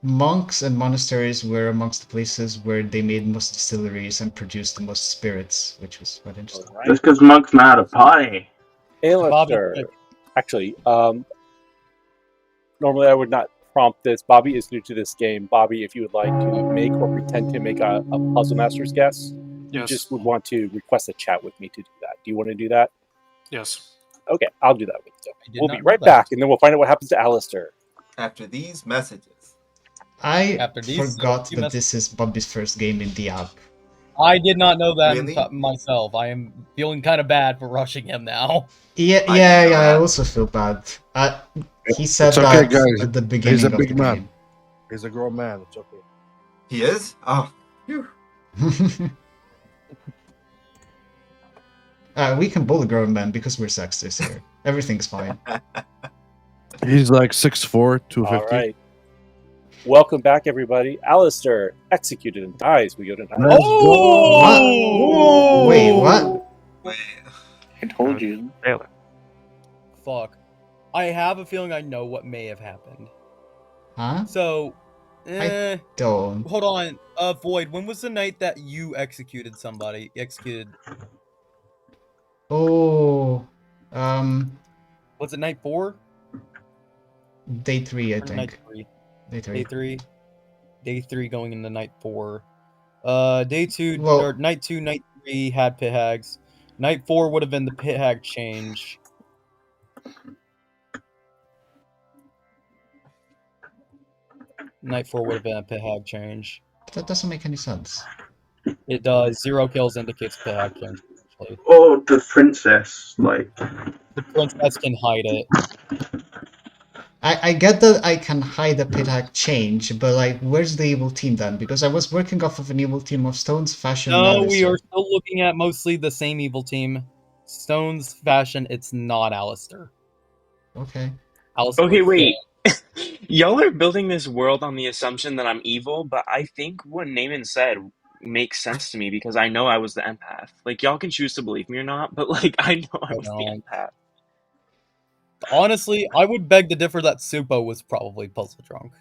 monks and monasteries were amongst the places where they made most distilleries and produced the most spirits, which was quite interesting. Just because monks know how to party. Alistair. Actually, normally I would not prompt this. Bobby is new to this game. Bobby, if you would like to make or pretend to make a Puzzle Master's guess, you just would want to request a chat with me to do that. Do you want to do that? Yes. Okay, I'll do that with you. did We'll not be know right that. back, and then we'll find out what happens to Alistair. After these messages. I After these, forgot you that must- this is Bobby's first game in the app. I did not know that Really? myself. I am feeling kind of bad for rushing him now. Yeah, I also feel bad. He said It's okay, that guys. at the beginning He's a of big the man. game. He's a grown man. It's okay. He is? Oh. Phew. We can bully grown men because we're sexist here. Everything's fine. He's like 6'4", 250. All right. Welcome back, everybody. Alistair executed and dies. We go to Let's go. Wait, what? I told you. Taylor. Fuck. I have a feeling I know what may have happened. Huh? So, I don't. hold on. Void, when was the night that you executed somebody? Oh, Was it night 4? day 3, I Or night think. 3? Day 3. Day 3. Day 3 going into night 4. Day 2 Well- or night 2, night 3 had pit hags. Night 4 would have been the pit hag change. Night 4 would have been a pit hag change. That doesn't make any sense. It does. 0 kills indicates pit hag change. Actually. Or the princess, like. The princess can hide it. I get that I can hide a pit hack change, but like, where's the evil team then? Because I was working off of an evil team of Stones, Fashion, No, and we Alistair. are still looking at mostly the same evil team. Stones, Fashion, it's not Alistair. Okay. Alistair Okay, wait. Y'all are building this world on the assumption that I'm evil, but I think what Naaman said makes sense to me because I know I was the empath. Like, y'all can choose to believe me or not, but like, I know I was the empath. Honestly, I would beg to differ that Supo was probably puzzle drunk.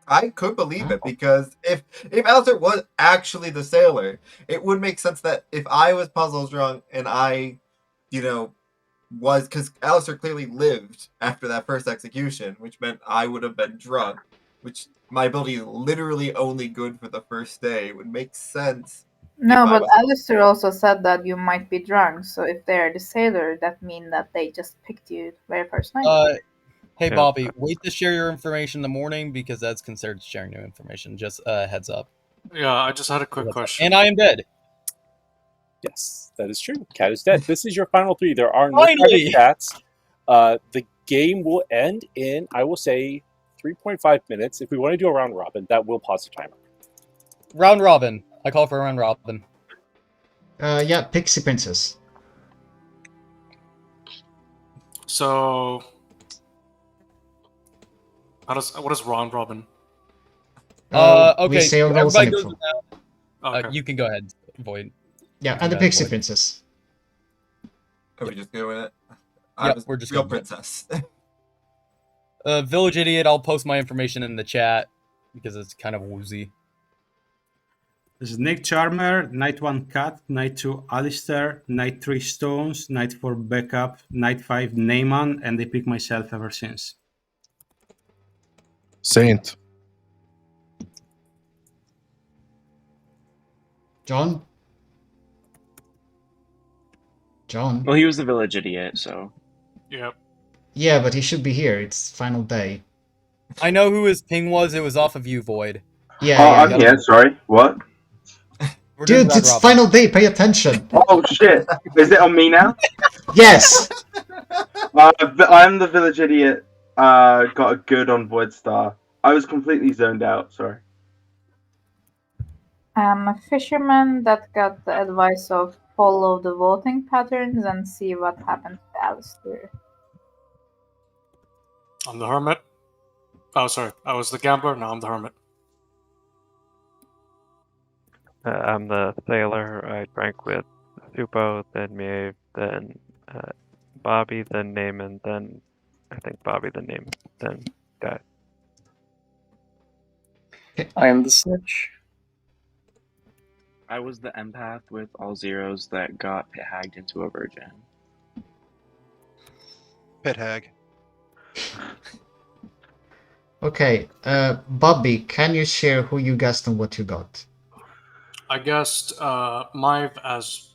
I could believe it because if Alistair was actually the sailor, it would make sense that if I was puzzle drunk and I, was because Alistair clearly lived after that first execution, which meant I would have been drunk, which my ability is literally only good for the first day. It would make sense. No, if I but was- Alistair also said that you might be drunk, so if they're the sailor, that means that they just picked you the very first night. Hey Yeah. Bobby, wait to share your information in the morning because that's considered sharing new information. Just heads up. Yeah, I just had a quick question. And I am dead. Yes, that is true. Cat is dead. This is your final 3. There are no Finally! private chats. The game will end in, I will say, 3.5 minutes. If we want to do a round robin, that will pause the timer. Round robin. I call for a round robin. Yeah, Pixie Princess. So, what is round robin? Okay. We say our roles everybody in goes info. around. You can go ahead, Void. Yeah, You and the can go ahead, Pixie Void. Princess. Can we just go with it? Yep, we're just real going with it. princess. Village Idiot, I'll post my information in the chat because it's kind of woozy. Snake Charmer, Night 1 Cat, Night 2 Alistair, Night 3 Stones, Night 4 Backup, Night 5 Neyman, and I pick myself ever since. Saint. John? John? Well, he was the village idiot, so. Yep. Yeah, but he should be here. It's final day. I know who his ping was. It was off of you, Void. Yeah, Oh, yeah. I'm here. Sorry. What? We're doing Dude, round it's robin. final day. Pay attention. Oh shit! Is it on me now? Yes. I'm the village idiot. Got a good on Void Star. I was completely zoned out. Sorry. I'm a fisherman that got the advice of follow the voting patterns and see what happened to Alistair. I'm the hermit. Oh, sorry. I was the gambler. Now I'm the hermit. I'm the sailor. I drank with Supo, then Maeve, then Bobby, then Naaman, then I think Bobby, then Naaman, then Guy. I am the snitch. I was the empath with all zeros that got pit hagged into a virgin. Pit hag. Okay, Bobby, can you share who you guessed and what you got? I guessed Mive as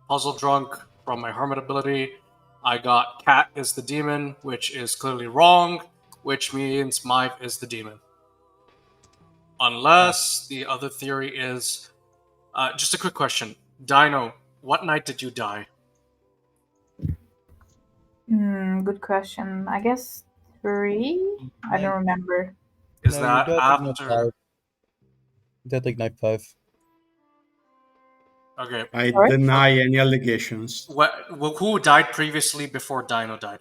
puzzle drunk from my hermit ability. I got Cat is the demon, which is clearly wrong, which means Mive is the demon. Unless the other theory is... just a quick question. Dino, what night did you die? Good question. I guess 3? I don't remember. Is No, that you're dead like night after... 5. Dead like night 5. Okay. I deny any allegations. Who died previously before Dino died?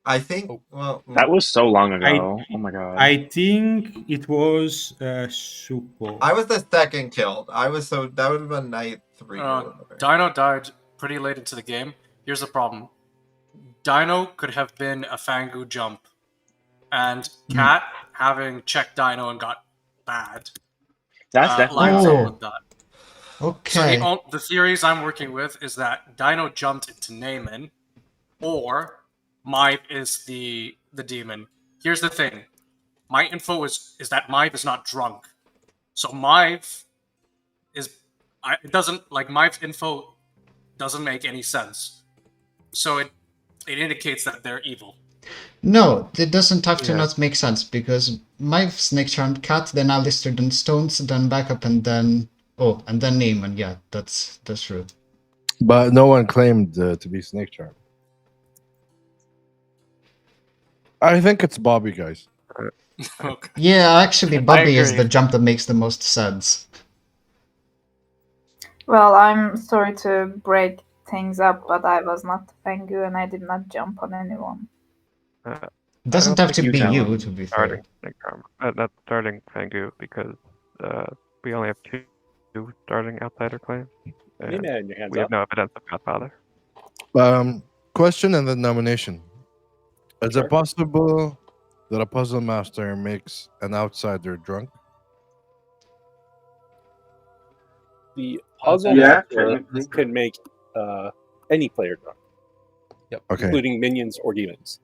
I think. Well, That was so long ago. Oh my god. I think it was Supo. I was the second killed. That would have been night 3 or whatever. Dino died pretty late into the game. Here's the problem. Dino could have been a Fangu jump, and Cat having checked Dino and got bad. That's definitely lines up Oh. with that. Okay. So the theories I'm working with is that Dino jumped into Naaman, or Myve is the demon. Here's the thing. My info is that Myve is not drunk. So Myve Myve's info doesn't make any sense. So it indicates that they're evil. No, it doesn't have to not make sense, because my snake charmed Cat, then Alistair, then Stones, then backup, and then Naaman. Yeah, that's true. But no one claimed to be snake charm. I think it's Bobby, guys. Okay. Yeah, actually, Bobby is agree. the jump that makes the most sense. Well, I'm sorry to break things up, but I was not Fangu and I did not jump on anyone. Doesn't have to be you, to be fair. Not starting Fangu, because we only have two starting outsider claims. And Man, your hands we have up. no evidence of Godfather. Question and then nomination. Is it possible that a puzzle master makes an outsider drunk? The puzzle master can make any player drunk. Yep. Okay. Including minions or demons.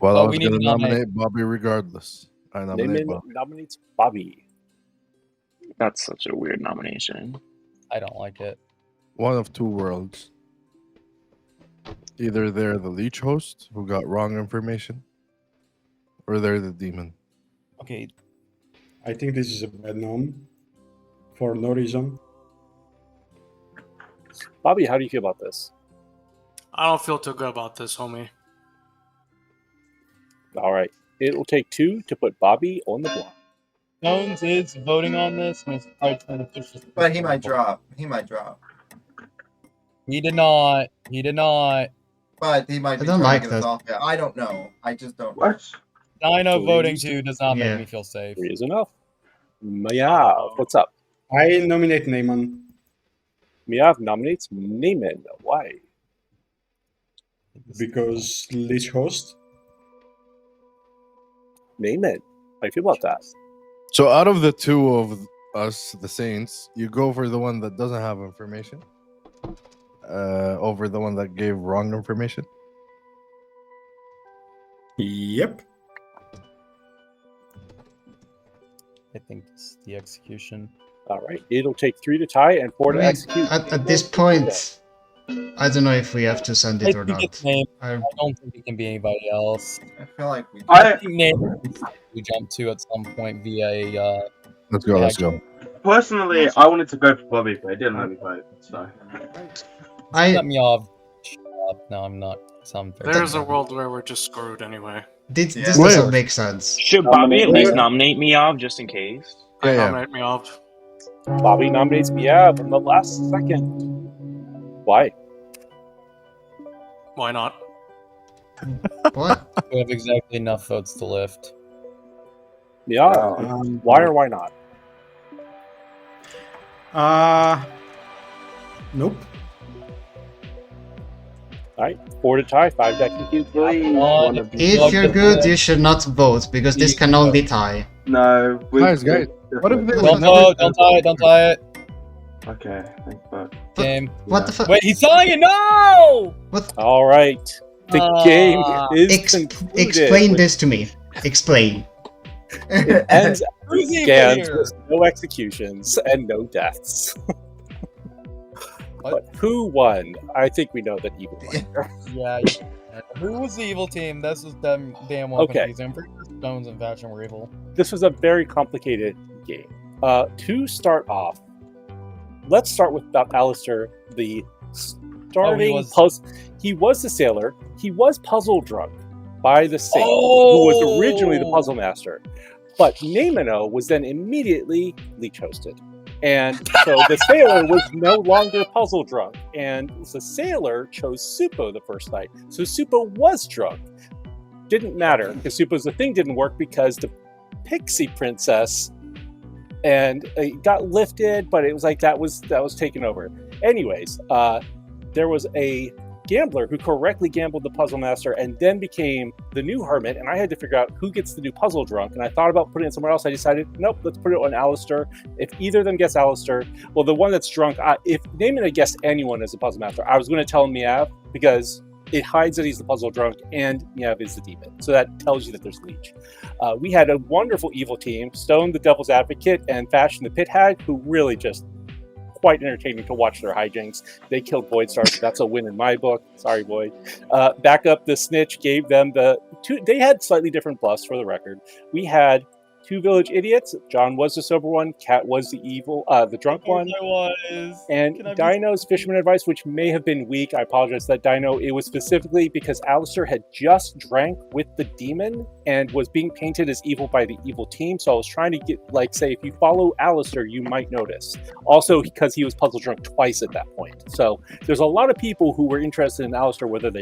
Well, Oh, I was we need going to to nominate Bobby regardless. I nominate Naaman Bobby. nominates Bobby. That's such a weird nomination. I don't like it. One of two worlds. Either they're the leech host who got wrong information, or they're the demon. Okay. I think this is a bad nom for no reason. Bobby, how do you feel about this? I don't feel too good about this, homie. All right. It will take 2 to put Bobby on the block. Stones is voting on this, and it's probably trying to push this. But he might drop. He might drop. He did not. He did not. But he might be don't trying like to get us that. off. Yeah, I don't know. I just don't. What? Dino Please. voting too does not Yeah. make me feel safe. 3 is enough. Miyav, what's up? I nominate Naaman. Miyav nominates Naaman. Why? Because Lich host. Naaman. How do you feel about that? So out of the two of us, the Saints, you go for the one that doesn't have information over the one that gave wrong information? Yep. I think it's the execution. All right. It'll take 3 to tie and 4 to Wait, execute. at this point, I don't know if we have to send it or I think not. it's Naaman. I don't think it can be anybody else. I feel like we. I think Naaman we jump to at some point via. Let's go, let's go. Personally, I wanted to go for Bobby, but it didn't let me vote. So Let me off. No, I'm not. There's a world where we're just screwed anyway. This doesn't make sense. Should Bobby at least nominate me off just in case? Nominate me off. Bobby nominates Miyav in the last second. Why? Why not? What? We have exactly enough votes to lift. Miyav, why or why not? Nope. All right. 4 to tie, 5 to execute. If you're good, you should not vote, because this can only tie. no. Guys, what if they Don't vote. Don't tie it. Don't tie it. Okay, thank fuck. Game. What the fuck? Wait, he's tying it. No. What? All right. The game is Explain this to me. Explain. It ends Who's the scans player? with no executions and no deaths. But who won? I think we know that evil won. Yeah. Who was the evil team? This was damn well Okay. confusing. I'm pretty sure Stones and Fashion were evil. This was a very complicated game. To start off, let's start with Alistair, the starting puzzle. He was the sailor. He was puzzle drunk by the Saint, who was originally the puzzle master. But Namino was then immediately leech hosted. And so the sailor was no longer puzzle drunk. And the sailor chose Supo the first night. So Supo was drunk. Didn't matter, because Supo's the thing didn't work because the Pixie princess and it got lifted, but it was like that was taken over. Anyways, there was a gambler who correctly gambled the puzzle master and then became the new hermit, and I had to figure out who gets the new puzzle drunk, and I thought about putting it somewhere else. I decided, nope, let's put it on Alistair. If either of them gets Alistair, well, the one that's drunk, if Namina guessed anyone as a puzzle master, I was going to tell him Miav, because it hides that he's the puzzle drunk and Miav is the demon. So that tells you that there's leech. We had a wonderful evil team, Stone the Devil's Advocate and Fashion the Pit Hag, who really just quite entertaining to watch their hijinks. They killed Void Stars. That's a win in my book. Sorry, Void. Back up the Snitch gave them they had slightly different bluffs for the record. We had 2 village idiots. John was the sober one. Kat was the evil, the drunk one. And Dino's fisherman advice, which may have been weak. I apologize that Dino. It was specifically because Alistair had just drank with the demon and was being painted as evil by the evil team. So I was trying to get, say, if you follow Alistair, you might notice. Also, because he was puzzle drunk twice at that point. So there's a lot of people who were interested in Alistair, whether they